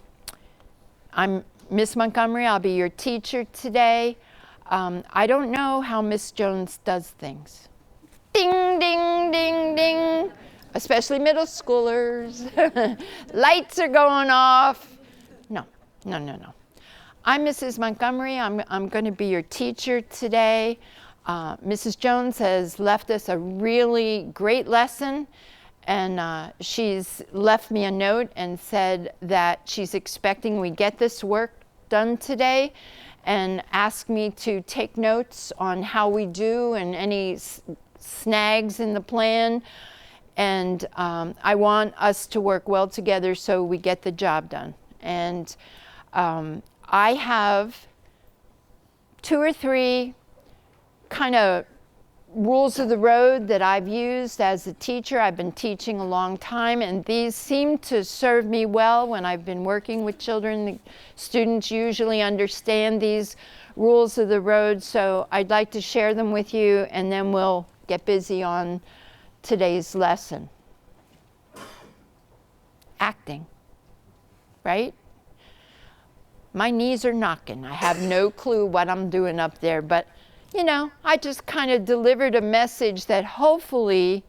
Miss Montgomery, I'll be your teacher today. I don't know how Miss Jones does things. Ding, ding, ding, ding. Especially middle schoolers. Lights are going off. No. I'm Mrs. Montgomery. I'm going to be your teacher today. Mrs. Jones has left us a really great lesson, and she's left me a note and said that she's expecting we get this work done today, and asked me to take notes on how we do and any snags in the plan. And I want us to work well together so we get the job done. And I have 2 or 3 kind of rules of the road that I've used as a teacher. I've been teaching a long time, and these seem to serve me well when I've been working with children. The students usually understand these rules of the road, so I'd like to share them with you, and then we'll get busy on today's lesson. Acting, right? My knees are knocking. I have no clue what I'm doing up there, but you know, I just kind of delivered a message that hopefully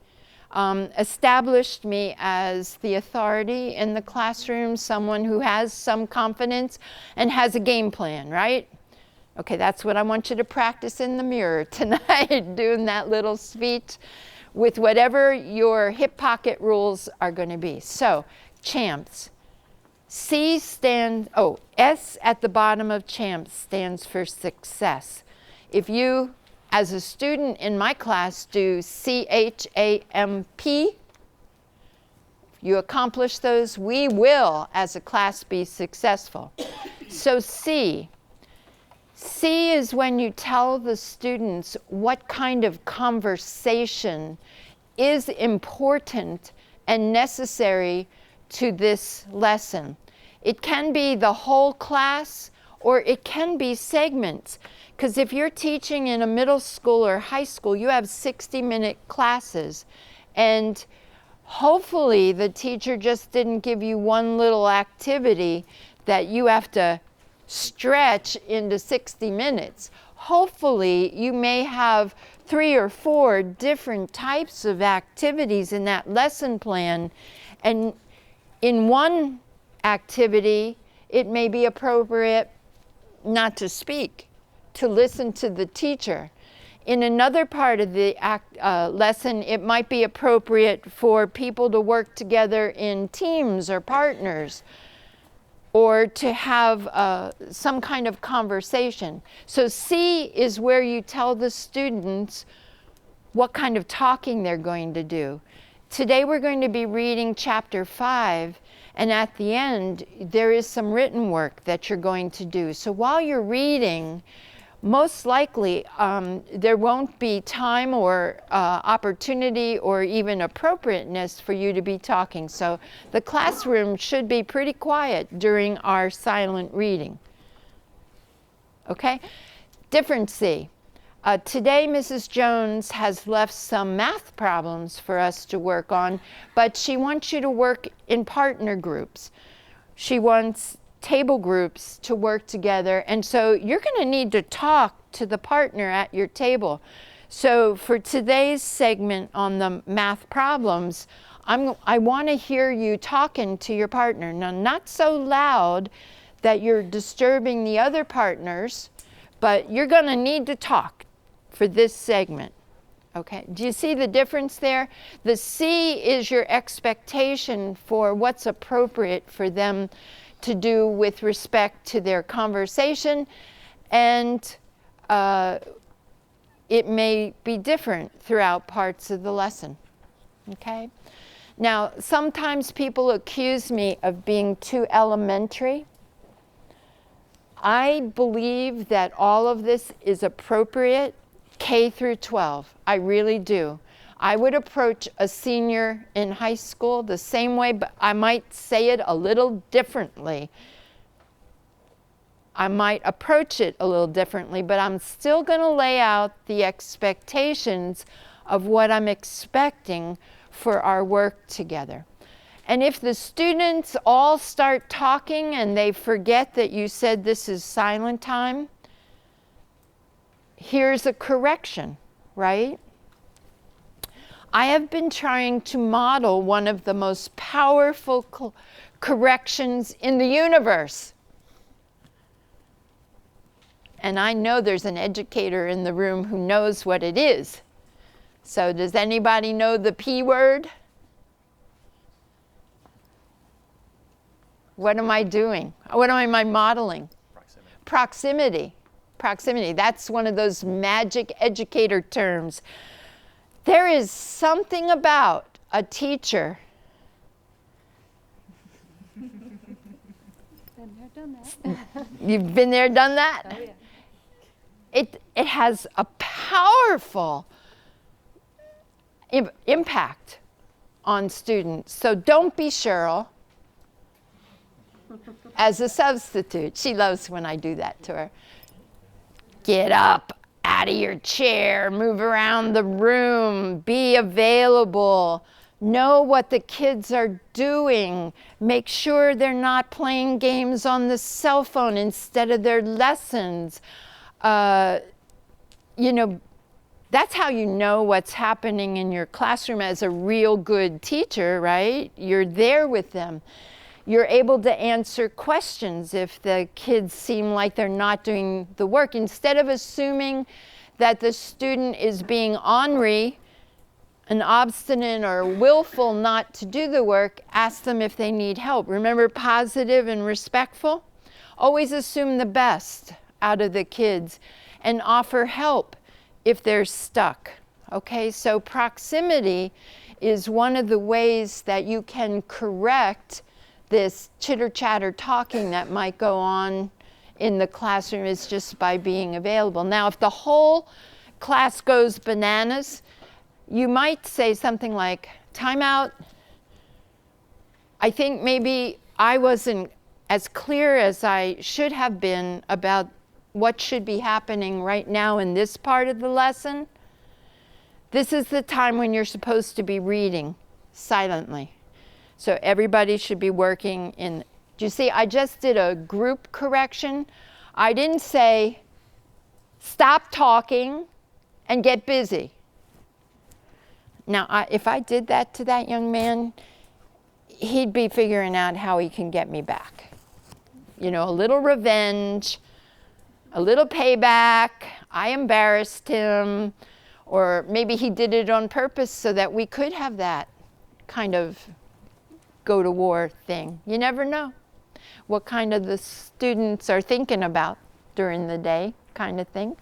established me as the authority in the classroom, someone who has some confidence and has a game plan, right? Okay, that's what I want you to practice in the mirror tonight, doing that little speech. with whatever your hip pocket rules are going to be. So, CHAMPS. S at the bottom of CHAMPS stands for success. If you, as a student in my class, do CHAMP, you accomplish those, we will, as a class, be successful. So C is when you tell the students what kind of conversation is important and necessary to this lesson. It can be the whole class, or it can be segments. Because if you're teaching in a middle school or high school, you have 60-minute classes. And hopefully the teacher just didn't give you one little activity that you have to stretch into 60 minutes. Hopefully you may have 3 or 4 different types of activities in that lesson plan. And in one activity, it may be appropriate not to speak, to listen to the teacher. In another part of the lesson, it might be appropriate for people to work together in teams or partners, or to have some kind of conversation. So C is where you tell the students what kind of talking they're going to do. Today we're going to be reading chapter 5, and at the end there is some written work that you're going to do. So while you're reading, most likely there won't be time or opportunity or even appropriateness for you to be talking. So the classroom should be pretty quiet during our silent reading. Okay? Different C. Today, Mrs. Jones has left some math problems for us to work on, but she wants you to work in partner groups. She wants table groups to work together, and so you're going to need to talk to the partner at your table. So for today's segment on the math problems, I want to hear you talking to your partner. Now, not so loud that you're disturbing the other partners, but you're going to need to talk for this segment. Okay, do you see the difference there? The C is your expectation for what's appropriate for them to do with respect to their conversation, and it may be different throughout parts of the lesson. Okay? Now, sometimes people accuse me of being too elementary. I believe that all of this is appropriate K through 12. I really do. I would approach a senior in high school the same way, but I might say it a little differently. I might approach it a little differently, but I'm still going to lay out the expectations of what I'm expecting for our work together. And if the students all start talking and they forget that you said this is silent time, here's a correction, right? I have been trying to model one of the most powerful corrections in the universe. And I know there's an educator in the room who knows what it is. So does anybody know the P word? What am I doing? What am I modeling? Proximity. Proximity. That's one of those magic educator terms. There is something about a teacher. Been there, done that. You've been there, done that? Oh, yeah. It has a powerful impact on students. So don't be Cheryl as a substitute. She loves when I do that to her. Get up out of your chair, move around the room, be available, know what the kids are doing, make sure they're not playing games on the cell phone instead of their lessons. You know, that's how you know what's happening in your classroom as a real good teacher, right? You're there with them. You're able to answer questions if the kids seem like they're not doing the work. Instead of assuming that the student is being ornery, an obstinate or willful not to do the work, ask them if they need help. Remember, positive and respectful? Always assume the best out of the kids and offer help if they're stuck. Okay, so proximity is one of the ways that you can correct this chitter-chatter talking that might go on in the classroom, is just by being available. Now, if the whole class goes bananas, you might say something like, time out. I think maybe I wasn't as clear as I should have been about what should be happening right now in this part of the lesson. This is the time when you're supposed to be reading silently. So everybody should be working in. Do you see, I just did a group correction. I didn't say, stop talking and get busy. Now, if I did that to that young man, he'd be figuring out how he can get me back. You know, a little revenge, a little payback. I embarrassed him, or maybe he did it on purpose so that we could have that kind of go to war thing. You never know what kind of the students are thinking about during the day, kind of thing.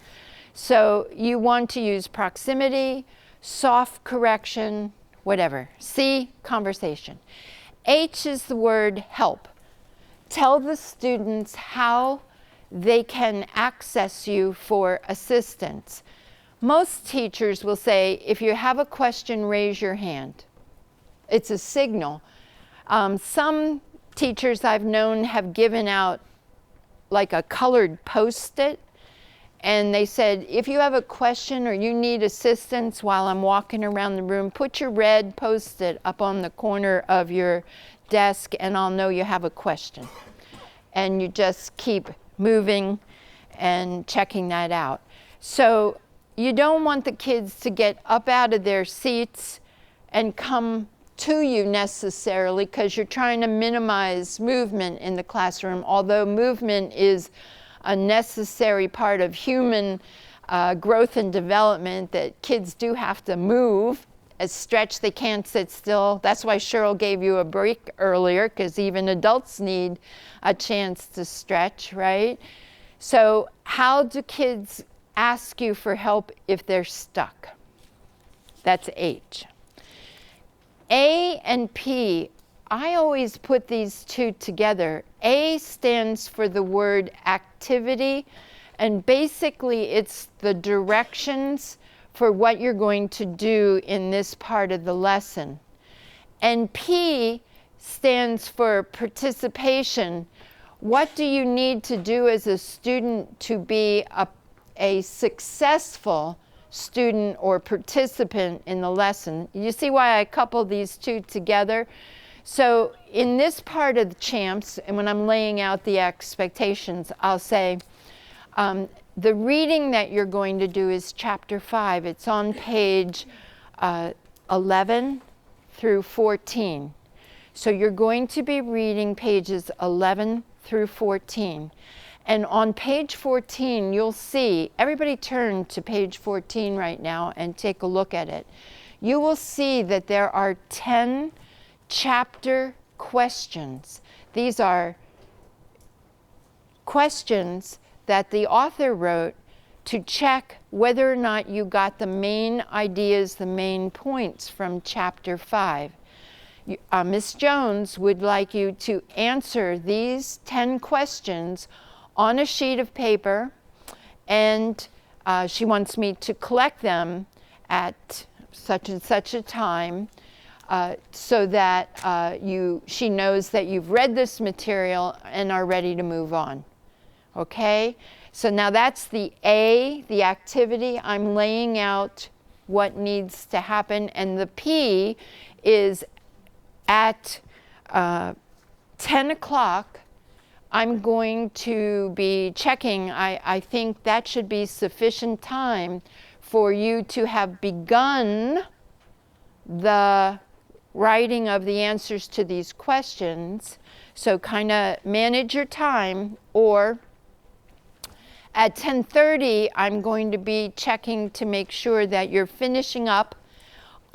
So you want to use proximity, soft correction, whatever. C, conversation. H is the word help. Tell the students how they can access you for assistance. Most teachers will say, if you have a question, raise your hand. It's a signal. Some teachers I've known have given out like a colored Post-it, and they said, if you have a question or you need assistance while I'm walking around the room, put your red Post-it up on the corner of your desk and I'll know you have a question. And you just keep moving and checking that out. So you don't want the kids to get up out of their seats and come to you necessarily, because you're trying to minimize movement in the classroom, although movement is a necessary part of human growth and development, that kids do have to move, stretch, they can't sit still. That's why Cheryl gave you a break earlier, because even adults need a chance to stretch, right? So how do kids ask you for help if they're stuck? That's H. A and P, I always put these two together. A stands for the word activity, and basically it's the directions for what you're going to do in this part of the lesson. And P stands for participation. What do you need to do as a student to be a successful student or participant in the lesson? You see why I couple these two together? So in this part of the CHAMPS, and when I'm laying out the expectations, I'll say, the reading that you're going to do is chapter 5. It's on page 11 through 14. So you're going to be reading pages 11 through 14. And on page 14, you'll see, everybody turn to page 14 right now and take a look at it. You will see that there are 10 chapter questions. These are questions that the author wrote to check whether or not you got the main ideas, the main points from chapter 5. Ms. Jones would like you to answer these 10 questions on a sheet of paper, and she wants me to collect them at such and such a time, so that she knows that you've read this material and are ready to move on. Okay? So now that's the A, the activity. I'm laying out what needs to happen, and the P is at 10 o'clock. I'm going to be checking. I think that should be sufficient time for you to have begun the writing of the answers to these questions. So kind of manage your time, or at 10:30, I'm going to be checking to make sure that you're finishing up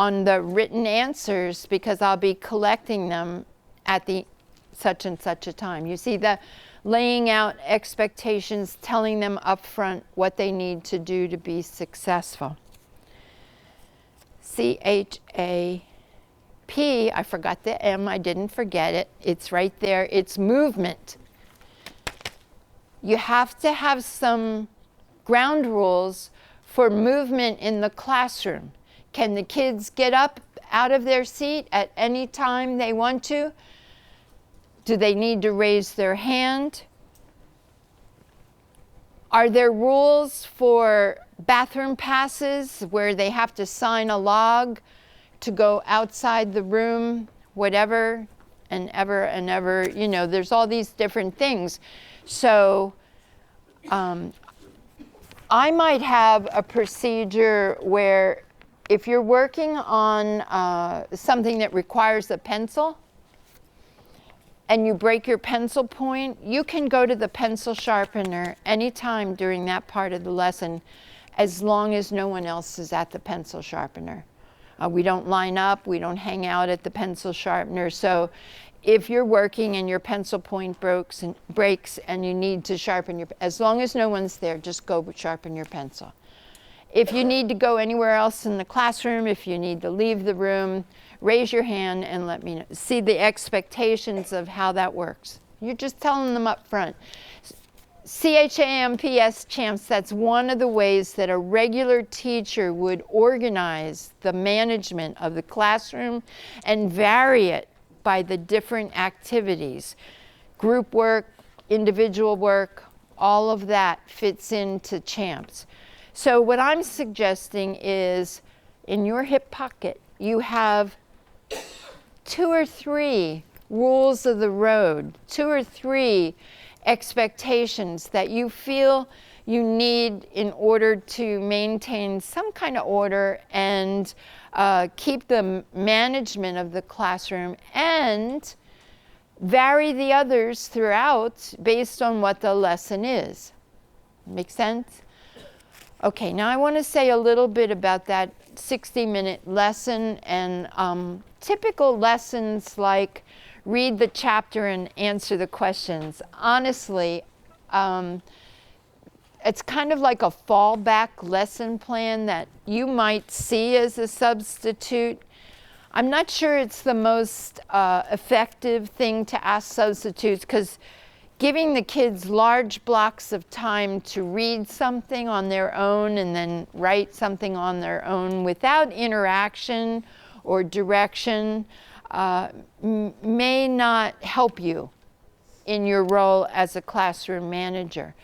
on the written answers because I'll be collecting them at the such and such a time. You see, the laying out expectations, telling them up front what they need to do to be successful. CHAP, I forgot the M, I didn't forget it. It's right there. It's movement. You have to have some ground rules for movement in the classroom. Can the kids get up out of their seat at any time they want to? Do they need to raise their hand? Are there rules for bathroom passes where they have to sign a log to go outside the room, whatever, and ever, you know, there's all these different things. So I might have a procedure where if you're working on something that requires a pencil and you break your pencil point, you can go to the pencil sharpener anytime during that part of the lesson as long as no one else is at the pencil sharpener. We don't line up, we don't hang out at the pencil sharpener. So if you're working and your pencil point breaks and you need to sharpen as long as no one's there, just go sharpen your pencil. If you need to go anywhere else in the classroom, if you need to leave the room, raise your hand and let me know. See the expectations of how that works. You're just telling them up front. CHAMPS, CHAMPS, that's one of the ways that a regular teacher would organize the management of the classroom and vary it by the different activities. Group work, individual work, all of that fits into CHAMPS. So what I'm suggesting is in your hip pocket, you have 2 or 3 rules of the road, 2 or 3 expectations that you feel you need in order to maintain some kind of order and keep the management of the classroom and vary the others throughout based on what the lesson is. Make sense? Okay, now I want to say a little bit about that 60-minute lesson and typical lessons like read the chapter and answer the questions. Honestly, it's kind of like a fallback lesson plan that you might see as a substitute. I'm not sure it's the most effective thing to ask substitutes because giving the kids large blocks of time to read something on their own and then write something on their own without interaction or direction may not help you in your role as a classroom manager.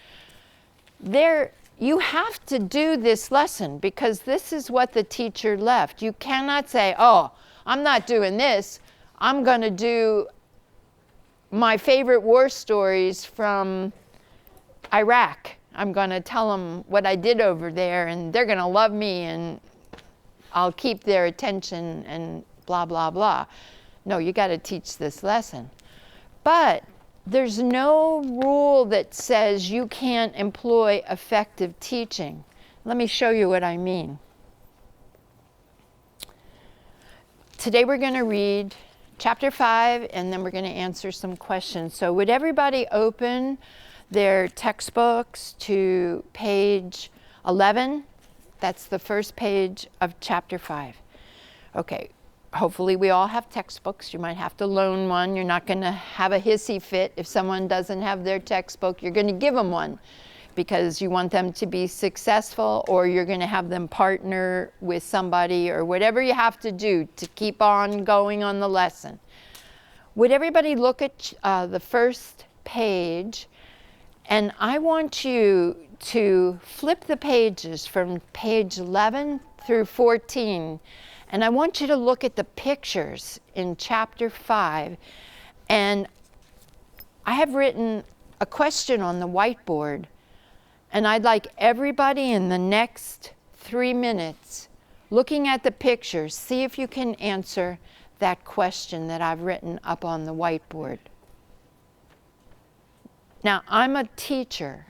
You have to do this lesson because this is what the teacher left. You cannot say, oh, I'm not doing this. I'm going to do my favorite war stories from Iraq. I'm going to tell them what I did over there and they're going to love me and I'll keep their attention and blah, blah, blah. No, you got to teach this lesson. But there's no rule that says you can't employ effective teaching. Let me show you what I mean. Today we're going to read Chapter 5, and then we're going to answer some questions. So would everybody open their textbooks to page 11? That's the first page of Chapter 5. Okay, hopefully we all have textbooks. You might have to loan one. You're not going to have a hissy fit if someone doesn't have their textbook. You're going to give them one because you want them to be successful, or you're going to have them partner with somebody or whatever you have to do to keep on going on the lesson. Would everybody look at the first page, and I want you to flip the pages from page 11 through 14, and I want you to look at the pictures in Chapter 5, and I have written a question on the whiteboard. And I'd like everybody in the next 3 minutes, looking at the pictures, see if you can answer that question that I've written up on the whiteboard. Now, I'm a teacher.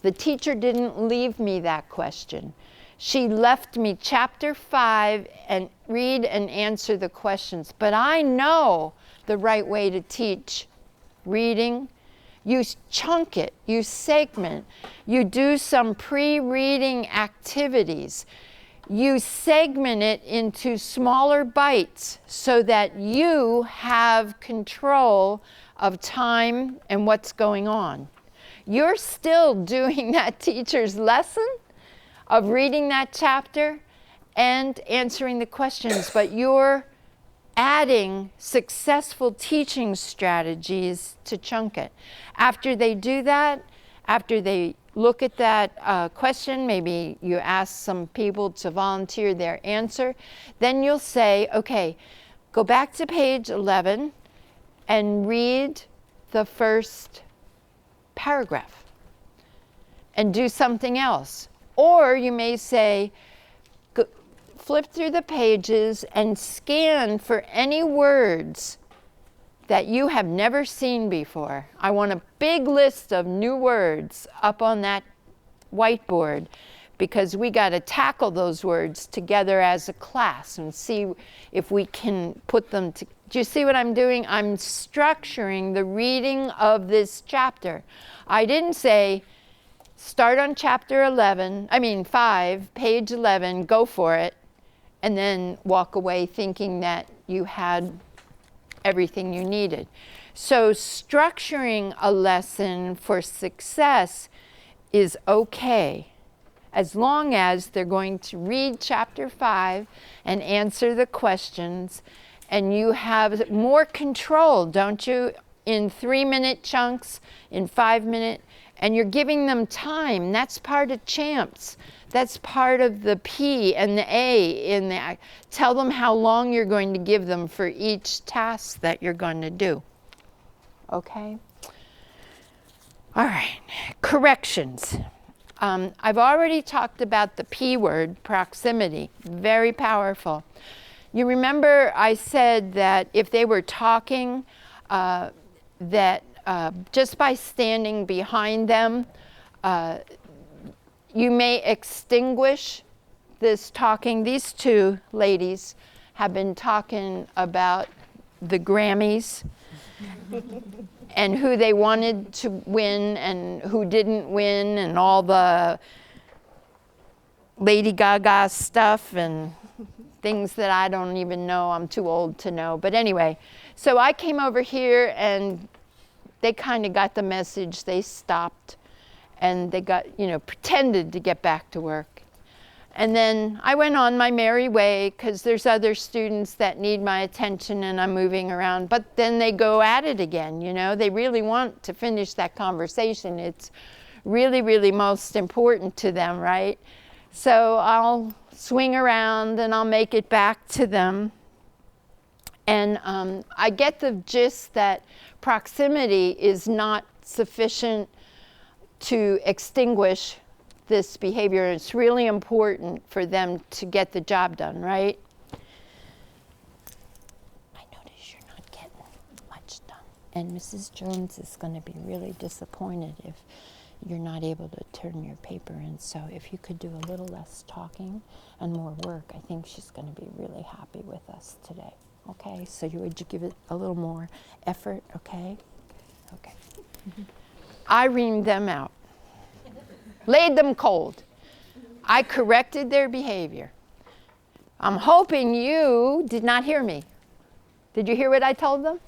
The teacher didn't leave me that question. She left me chapter 5 and read and answer the questions. But I know the right way to teach reading. You chunk it, you segment, you do some pre-reading activities. You segment it into smaller bites so that you have control of time and what's going on. You're still doing that teacher's lesson of reading that chapter and answering the questions, but you're adding successful teaching strategies to chunk it. After they do that, after they look at that question, maybe you ask some people to volunteer their answer, then you'll say, okay, go back to page 11 and read the first paragraph and do something else. Or you may say, flip through the pages and scan for any words that you have never seen before. I want a big list of new words up on that whiteboard because we got to tackle those words together as a class and see if we can put them to. Do you see what I'm doing? I'm structuring the reading of this chapter. I didn't say, start on chapter 5, page 11, go for it, and then walk away thinking that you had everything you needed. So structuring a lesson for success is okay, as long as they're going to read chapter 5 and answer the questions, and you have more control, don't you, in 3-minute chunks, in 5-minute, and you're giving them time. That's part of CHAMPS. That's part of the P and the A in the, tell them how long you're going to give them for each task that you're going to do. Okay? All right, corrections. I've already talked about the P word, proximity, very powerful. You remember I said that if they were talking, just by standing behind them, you may extinguish this talking. These two ladies have been talking about the Grammys and who they wanted to win and who didn't win and all the Lady Gaga stuff and things that I don't even know. I'm too old to know. But anyway, so I came over here and they kind of got the message. They stopped and they got, pretended to get back to work. And then I went on my merry way because there's other students that need my attention and I'm moving around. But then they go at it again, They really want to finish that conversation. It's really, really most important to them, right? So I'll swing around and I'll make it back to them. And I get the gist that proximity is not sufficient to extinguish this behavior. It's really important for them to get the job done, right? I notice you're not getting much done. And Mrs. Jones is going to be really disappointed if you're not able to turn your paper in. So if you could do a little less talking and more work, I think she's going to be really happy with us today. Okay, so would you give it a little more effort, okay? Okay. I reamed them out. Laid them cold. I corrected their behavior. I'm hoping you did not hear me. Did you hear what I told them?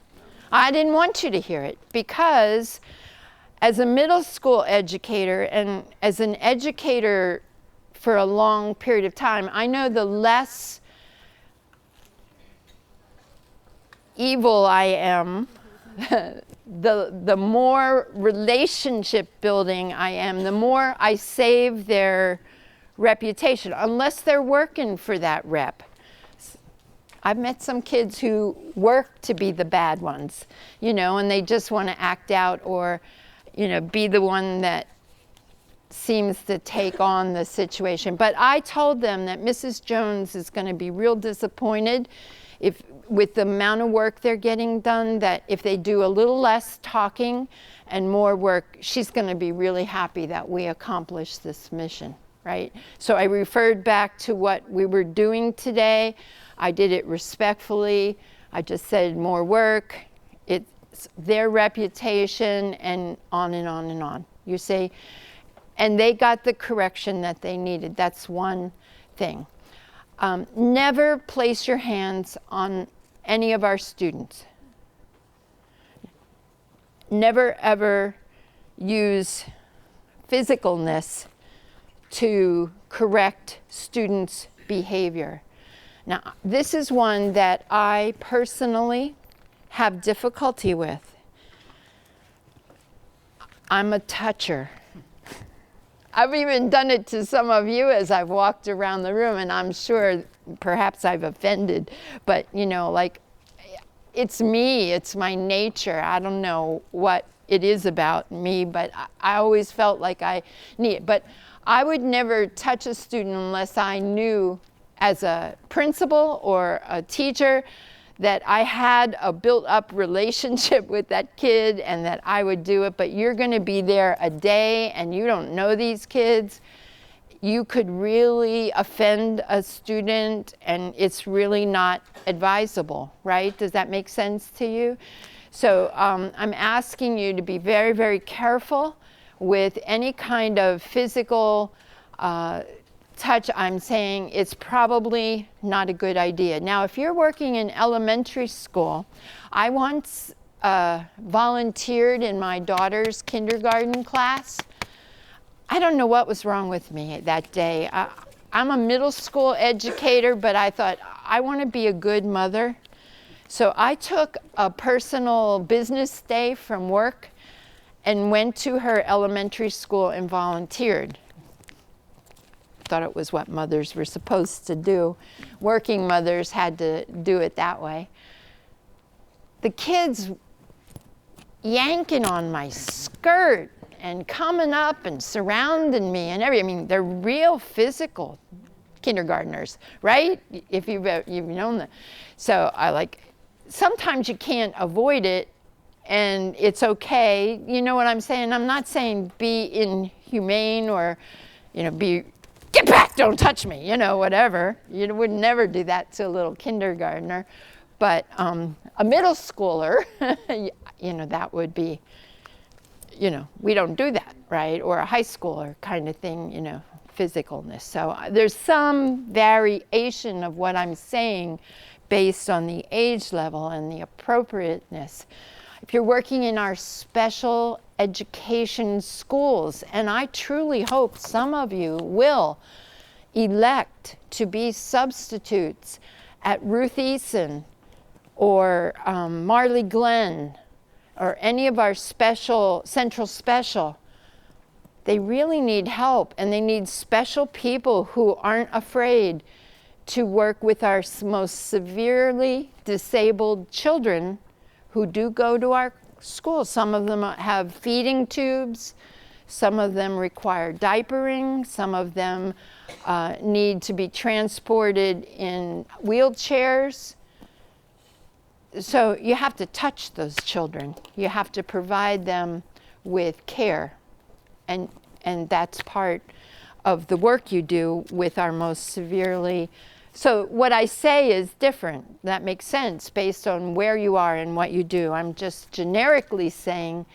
I didn't want you to hear it because as a middle school educator and as an educator for a long period of time, I know the less evil I am, the more relationship building I am, the more I save their reputation, unless they're working for that rep. I've met some kids who work to be the bad ones, and they just want to act out or, be the one that seems to take on the situation. But I told them that Mrs. Jones is going to be real disappointed with the amount of work they're getting done, that if they do a little less talking and more work, she's going to be really happy that we accomplished this mission. right? So I referred back to what we were doing today. I did it respectfully. I just said more work. It's their reputation, and on and on and on. You say, and they got the correction that they needed. That's one thing. Never place your hands on any of our students. Never ever use physicalness to correct students' behavior. Now, this is one that I personally have difficulty with. I'm a toucher. I've even done it to some of you as I've walked around the room, and I'm sure perhaps I've offended, but you know, like, it's me, it's my nature. I don't know what it is about me, but I always felt like I need it. But I would never touch a student unless I knew as a principal or a teacher that I had a built-up relationship with that kid and that I would do it. But you're going to be there a day and you don't know these kids. You could really offend a student, and it's really not advisable, right? Does that make sense to you? So I'm asking you to be very, very careful with any kind of physical touch. I'm saying it's probably not a good idea. Now, if you're working in elementary school, I once volunteered in my daughter's kindergarten class. I don't know what was wrong with me that day. I'm a middle school educator, but I thought, I want to be a good mother. So I took a personal business day from work and went to her elementary school and volunteered. Thought it was what mothers were supposed to do. Working mothers had to do it that way. The kids yanking on my skirt and coming up and surrounding me and everything. I mean, they're real physical kindergartners, right? If you've known them. So sometimes you can't avoid it, and it's okay. You know what I'm saying? I'm not saying be inhumane or, get back, don't touch me, whatever. You would never do that to a little kindergartner. But a middle schooler, that would be, we don't do that, right? Or a high schooler kind of thing, physicalness. So there's some variation of what I'm saying based on the age level and the appropriateness. If you're working in our special education schools, and I truly hope some of you will elect to be substitutes at Ruth Eason or Marley Glen or any of our central special, they really need help, and they need special people who aren't afraid to work with our most severely disabled children who do go to our schools. Some of them have feeding tubes, some of them require diapering, some of them need to be transported in wheelchairs. So you have to touch those children. You have to provide them with care. And that's part of the work you do with our most severely. So what I say is different. That makes sense based on where you are and what you do. I'm just generically saying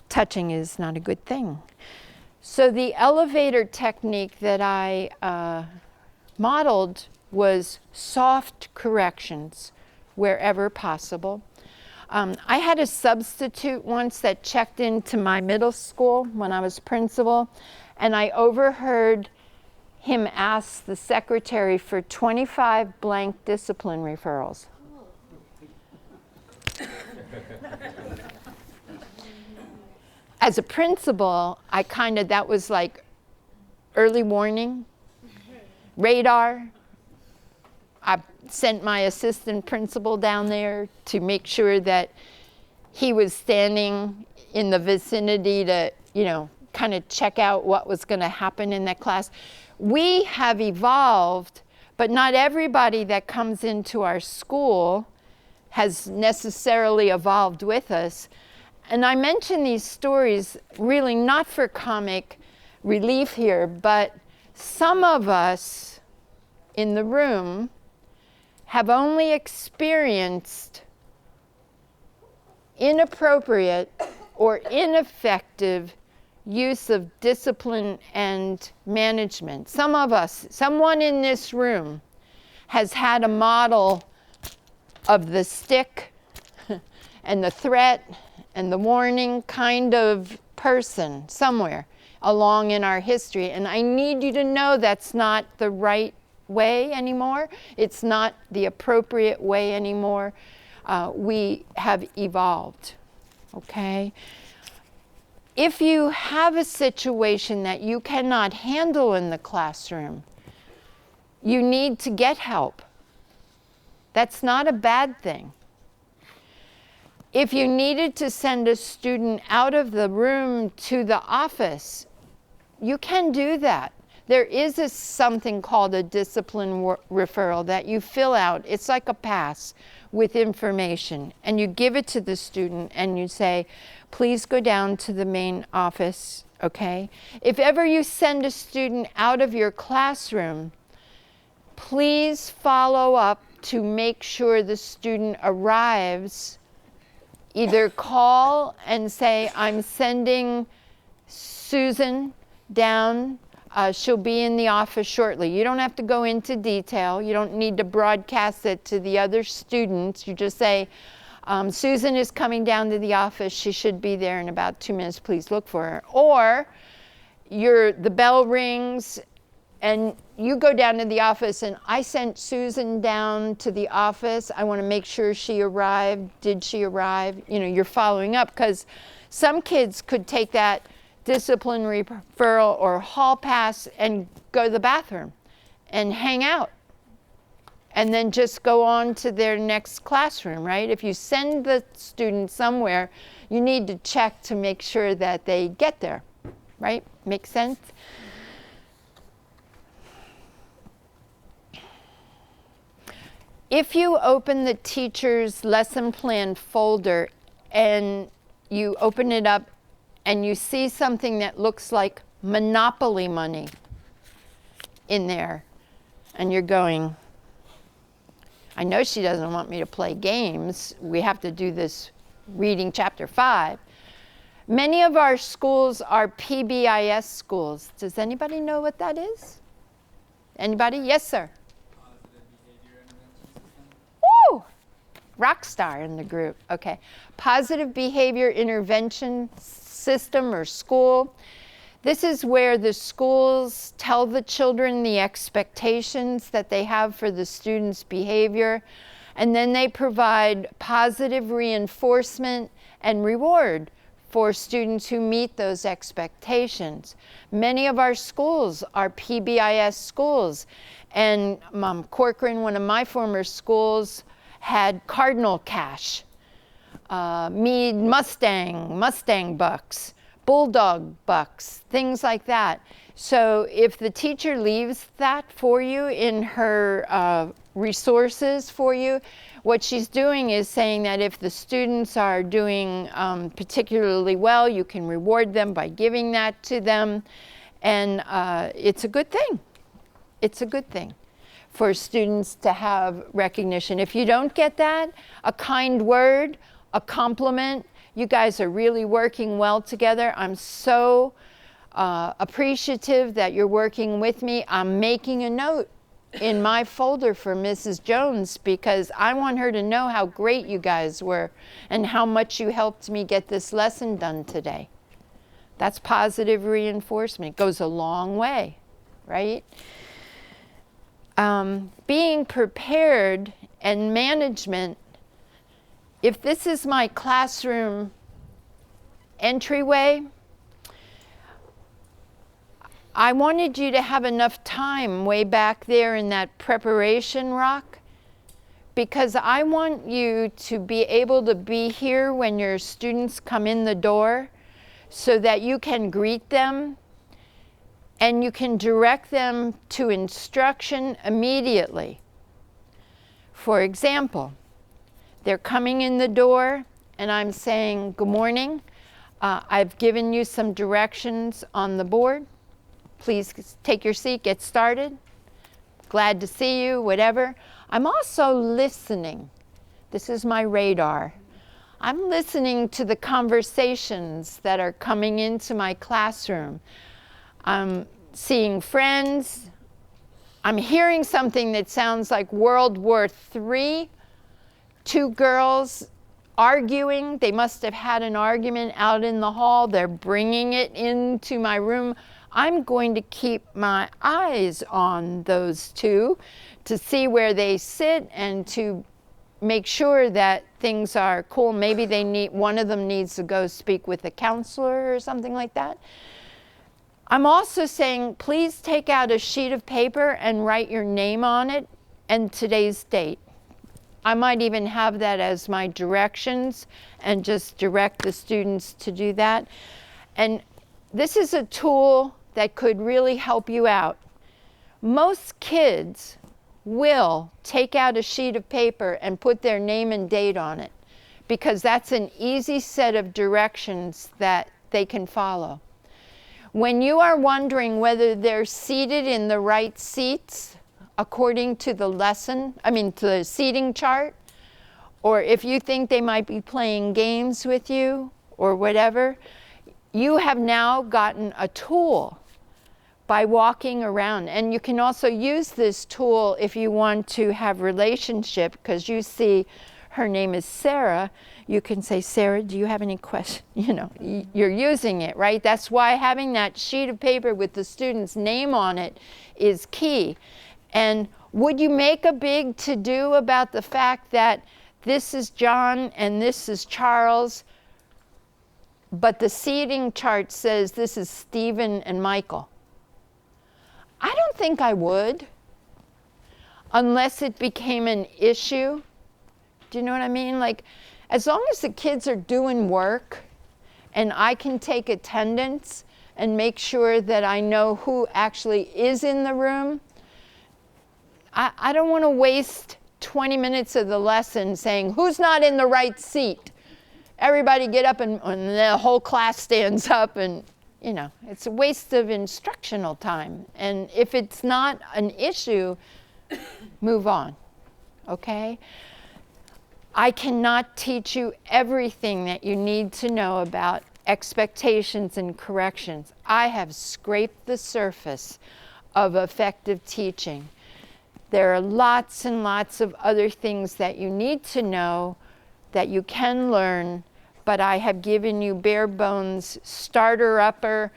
touching is not a good thing. So the elevator technique that I modeled was soft corrections wherever possible. I had a substitute once that checked into my middle school when I was principal, and I overheard him ask the secretary for 25 blank discipline referrals. As a principal, that was like early warning, radar. I sent my assistant principal down there to make sure that he was standing in the vicinity to, kind of check out what was going to happen in that class. We have evolved, but not everybody that comes into our school has necessarily evolved with us. And I mention these stories really not for comic relief here, but Some of us in the room have only experienced inappropriate or ineffective use of discipline and management. Some of us, someone in this room has had a model of the stick and the threat and the warning kind of person somewhere along in our history. And I need you to know that's not the right way anymore. It's not the appropriate way anymore. We have evolved, okay? If you have a situation that you cannot handle in the classroom, you need to get help. That's not a bad thing. If you needed to send a student out of the room to the office, you can do that. There is something called a discipline referral that you fill out. It's like a pass with information, and you give it to the student and you say, please go down to the main office, okay? If ever you send a student out of your classroom, please follow up to make sure the student arrives. Either call and say, I'm sending Susan down. She'll be in the office shortly. You don't have to go into detail. You don't need to broadcast it to the other students. You just say, Susan is coming down to the office. She should be there in about 2 minutes. Please look for her. Or the bell rings and you go down to the office and I sent Susan down to the office. I want to make sure she arrived. Did she arrive? You know, you're following up, because some kids could take that discipline referral or hall pass and go to the bathroom and hang out and then just go on to their next classroom, right? If you send the student somewhere, you need to check to make sure that they get there, right? Make sense? If you open the teacher's lesson plan folder and you open it up and you see something that looks like Monopoly money in there, and you're going, I know she doesn't want me to play games. We have to do this reading chapter 5. Many of our schools are PBIS schools. Does anybody know what that is? Anybody? Yes, sir. Woo! Rock star in the group. Okay. Positive behavior intervention system or school. This is where the schools tell the children the expectations that they have for the students' behavior, and then they provide positive reinforcement and reward for students who meet those expectations. Many of our schools are PBIS schools, and Corcoran, one of my former schools, had Cardinal Cash, Meade Mustang bucks, Bulldog bucks, things like that. So if the teacher leaves that for you in her resources for you, what she's doing is saying that if the students are doing particularly well, you can reward them by giving that to them. And it's a good thing. It's a good thing for students to have recognition. If you don't get that, a kind word, a compliment, you guys are really working well together. I'm so appreciative that you're working with me. I'm making a note in my folder for Mrs. Jones because I want her to know how great you guys were and how much you helped me get this lesson done today. That's positive reinforcement. It goes a long way, right? Being prepared and management. If this is my classroom entryway, I wanted you to have enough time way back there in that preparation rock, because I want you to be able to be here when your students come in the door so that you can greet them and you can direct them to instruction immediately. For example, they're coming in the door and I'm saying, good morning. I've given you some directions on the board. Please take your seat, get started. Glad to see you, whatever. I'm also listening. This is my radar. I'm listening to the conversations that are coming into my classroom. I'm seeing friends. I'm hearing something that sounds like World War III. Two girls arguing. They must have had an argument out in the hall. They're bringing it into my room. I'm going to keep my eyes on those two to see where they sit and to make sure that things are cool. Maybe one of them needs to go speak with a counselor or something like that. I'm also saying, please take out a sheet of paper and write your name on it and today's date. I might even have that as my directions and just direct the students to do that. And this is a tool that could really help you out. Most kids will take out a sheet of paper and put their name and date on it because that's an easy set of directions that they can follow. When you are wondering whether they're seated in the right seats according to the to the seating chart, or if you think they might be playing games with you or whatever, you have now gotten a tool by walking around. And you can also use this tool if you want to have relationship, because you see her name is Sarah. You can say, Sarah, do you have any questions? You know, you're using it, right? That's why having that sheet of paper with the student's name on it is key. And would you make a big to-do about the fact that this is John and this is Charles, but the seating chart says this is Stephen and Michael? I don't think I would, unless it became an issue. Do you know what I mean? Like, as long as the kids are doing work and I can take attendance and make sure that I know who actually is in the room, I don't want to waste 20 minutes of the lesson saying, who's not in the right seat? Everybody get up and the whole class stands up, and you know, it's a waste of instructional time. And if it's not an issue, move on, okay? I cannot teach you everything that you need to know about expectations and corrections. I have scraped the surface of effective teaching. There are lots and lots of other things that you need to know that you can learn, but I have given you bare bones starter-upper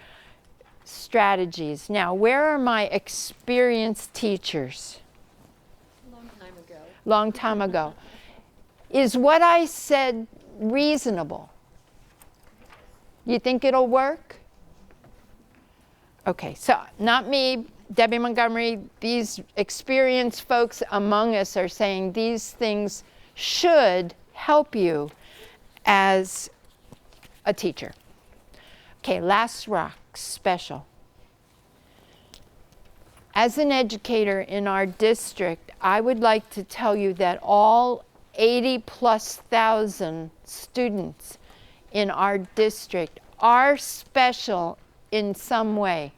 strategies. Now, where are my experienced teachers? Long time ago. Long time ago. Is what I said reasonable? You think it'll work? Okay, so not me, Debbie Montgomery, these experienced folks among us are saying these things should help you as a teacher. Okay, last rock, special. As an educator in our district, I would like to tell you that all 80,000+ students in our district are special in some way.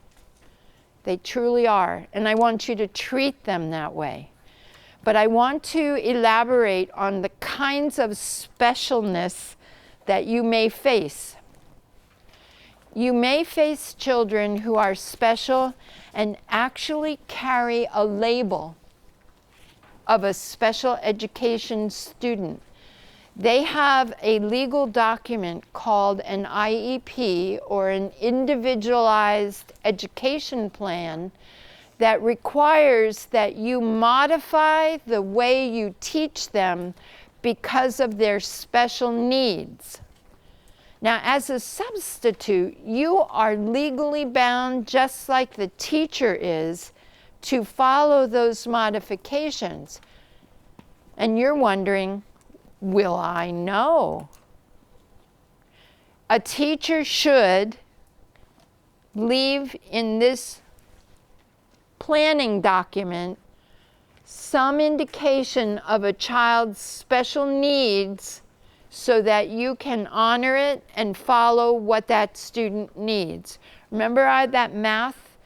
They truly are, and I want you to treat them that way. But I want to elaborate on the kinds of specialness that you may face. You may face children who are special and actually carry a label of a special education student. They have a legal document called an IEP, or an individualized education plan, that requires that you modify the way you teach them because of their special needs. Now, as a substitute, you are legally bound, just like the teacher is, to follow those modifications. And you're wondering, will I know? A teacher should leave in this planning document some indication of a child's special needs so that you can honor it and follow what that student needs. Remember that math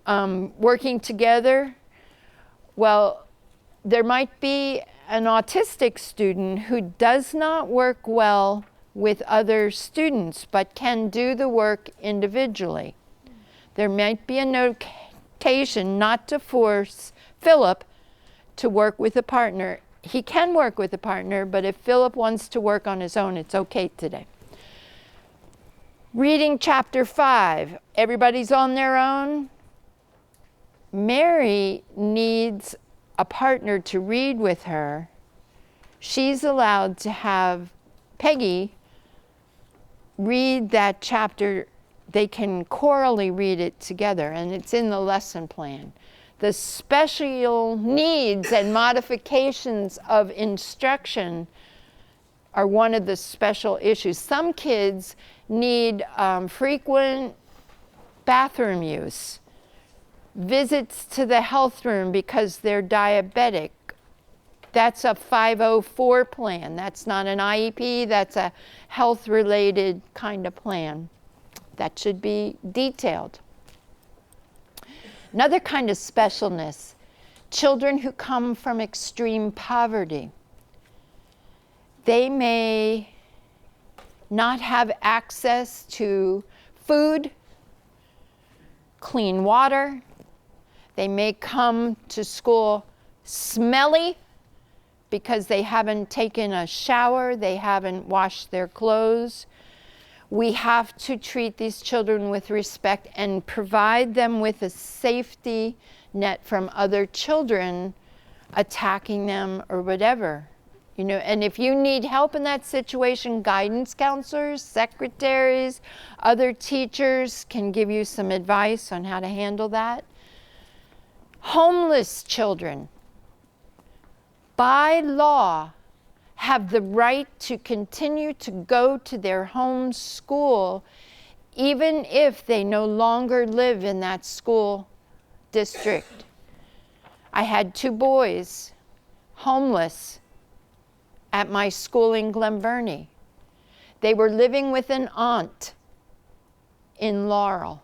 working together. Well, there might be an autistic student who does not work well with other students, but can do the work individually. There might be a notation not to force Philip to work with a partner. He can work with a partner, but if Philip wants to work on his own, it's okay today. Reading chapter 5. Everybody's on their own. Mary needs a partner to read with her. She's allowed to have Peggy read that chapter. They can chorally read it together, and it's in the lesson plan. The special needs and modifications of instruction are one of the special issues. Some kids need frequent bathroom use, visits to the health room because they're diabetic. That's a 504 plan. That's not an IEP, that's a health-related kind of plan. That should be detailed. Another kind of specialness, children who come from extreme poverty. They may not have access to food, clean water. They may come to school smelly because they haven't taken a shower, they haven't washed their clothes. We have to treat these children with respect and provide them with a safety net from other children attacking them or whatever. You know, and if you need help in that situation, guidance counselors, secretaries, other teachers can give you some advice on how to handle that. Homeless children, by law, have the right to continue to go to their home school even if they no longer live in that school district. I had 2 boys homeless at my school in Glen Burnie. They were living with an aunt in Laurel.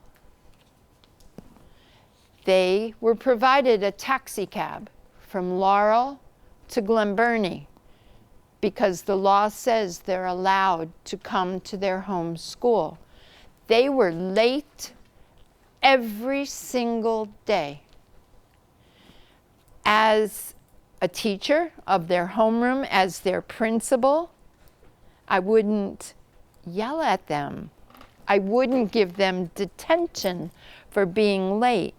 They were provided a taxi cab from Laurel to Glen Burnie because the law says they're allowed to come to their home school. They were late every single day. As a teacher of their homeroom, as their principal, I wouldn't yell at them. I wouldn't give them detention for being late.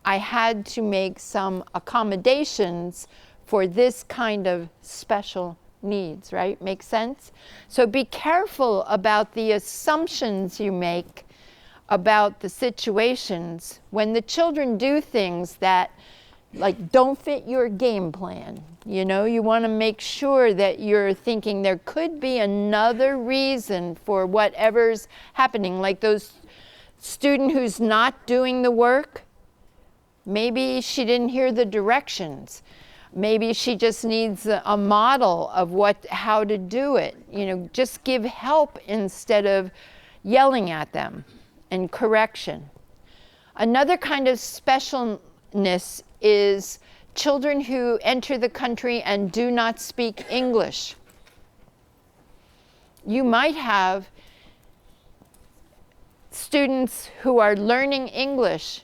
I had to make some accommodations for this kind of special needs, right? Make sense? So be careful about the assumptions you make about the situations when the children do things that like don't fit your game plan. You know, you want to make sure that you're thinking there could be another reason for whatever's happening, like those student who's not doing the work. Maybe she didn't hear the directions. Maybe she just needs a model of how to do it. You know, just give help instead of yelling at them, and correction. Another kind of specialness is children who enter the country and do not speak English. You might have students who are learning English.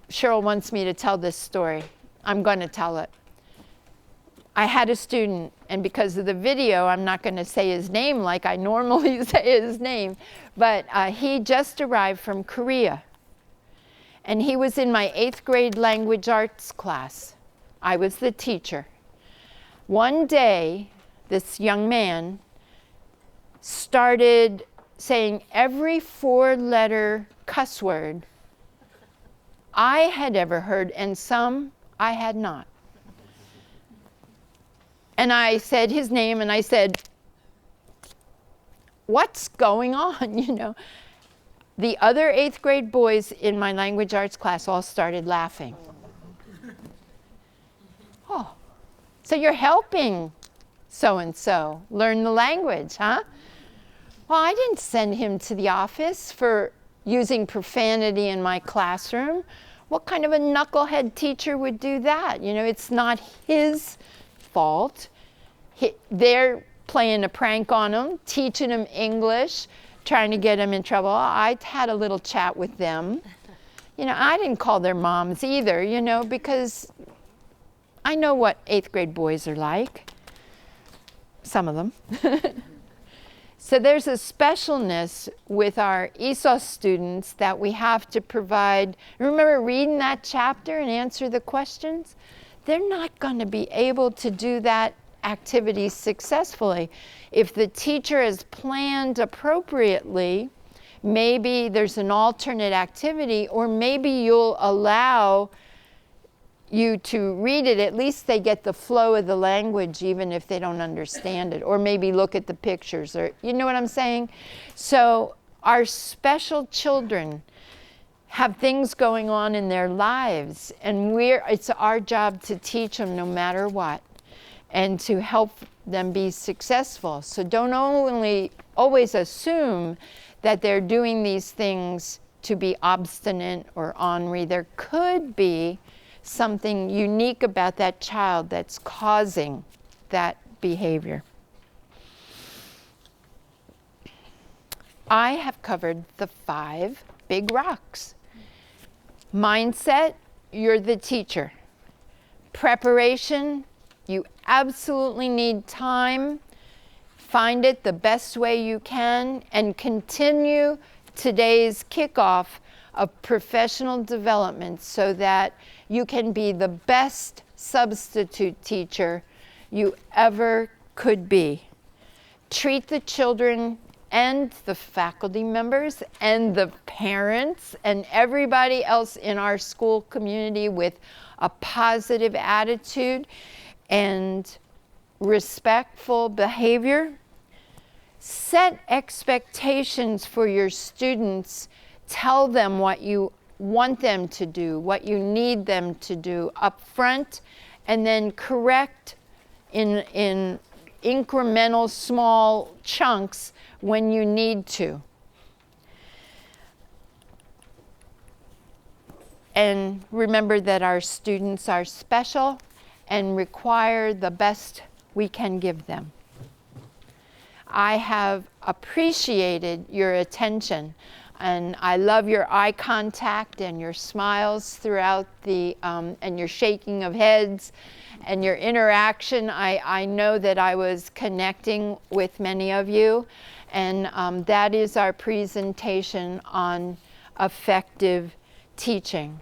Cheryl wants me to tell this story. I'm going to tell it. I had a student, and because of the video, I'm not going to say his name like I normally say his name, but he just arrived from Korea. And he was in my 8th grade language arts class. I was the teacher. One day, this young man started saying every 4-letter cuss word I had ever heard, and some I had not. And I said his name, and I said, "What's going on?" You know. The other 8th grade boys in my language arts class all started laughing. Oh, so you're helping so-and-so learn the language, huh? Well, I didn't send him to the office for, using profanity in my classroom. What kind of a knucklehead teacher would do that? You know, it's not his fault. They're playing a prank on him, teaching him English, trying to get him in trouble. I had a little chat with them. You know, I didn't call their moms either, you know, because I know what 8th grade boys are like. Some of them. So there's a specialness with our ESOL students that we have to provide. Remember reading that chapter and answer the questions? They're not going to be able to do that activity successfully. If the teacher has planned appropriately, maybe there's an alternate activity, or maybe you'll allow you to read it. At least they get the flow of the language even if they don't understand it, or maybe look at the pictures, or you know what I'm saying? So our special children have things going on in their lives, and it's our job to teach them no matter what and to help them be successful. So don't always assume that they're doing these things to be obstinate or ornery. There could be something unique about that child that's causing that behavior. I have covered the 5 big rocks. Mindset, you're the teacher. Preparation, you absolutely need time. Find it the best way you can and continue today's kickoff of professional development so that you can be the best substitute teacher you ever could be. Treat the children and the faculty members and the parents and everybody else in our school community with a positive attitude and respectful behavior. Set expectations for your students. Tell them what you want them to do, what you need them to do up front, and then correct in incremental small chunks when you need to. And remember that our students are special and require the best we can give them. I have appreciated your attention, and I love your eye contact and your smiles throughout and your shaking of heads and your interaction. I know that I was connecting with many of you, and that is our presentation on effective teaching.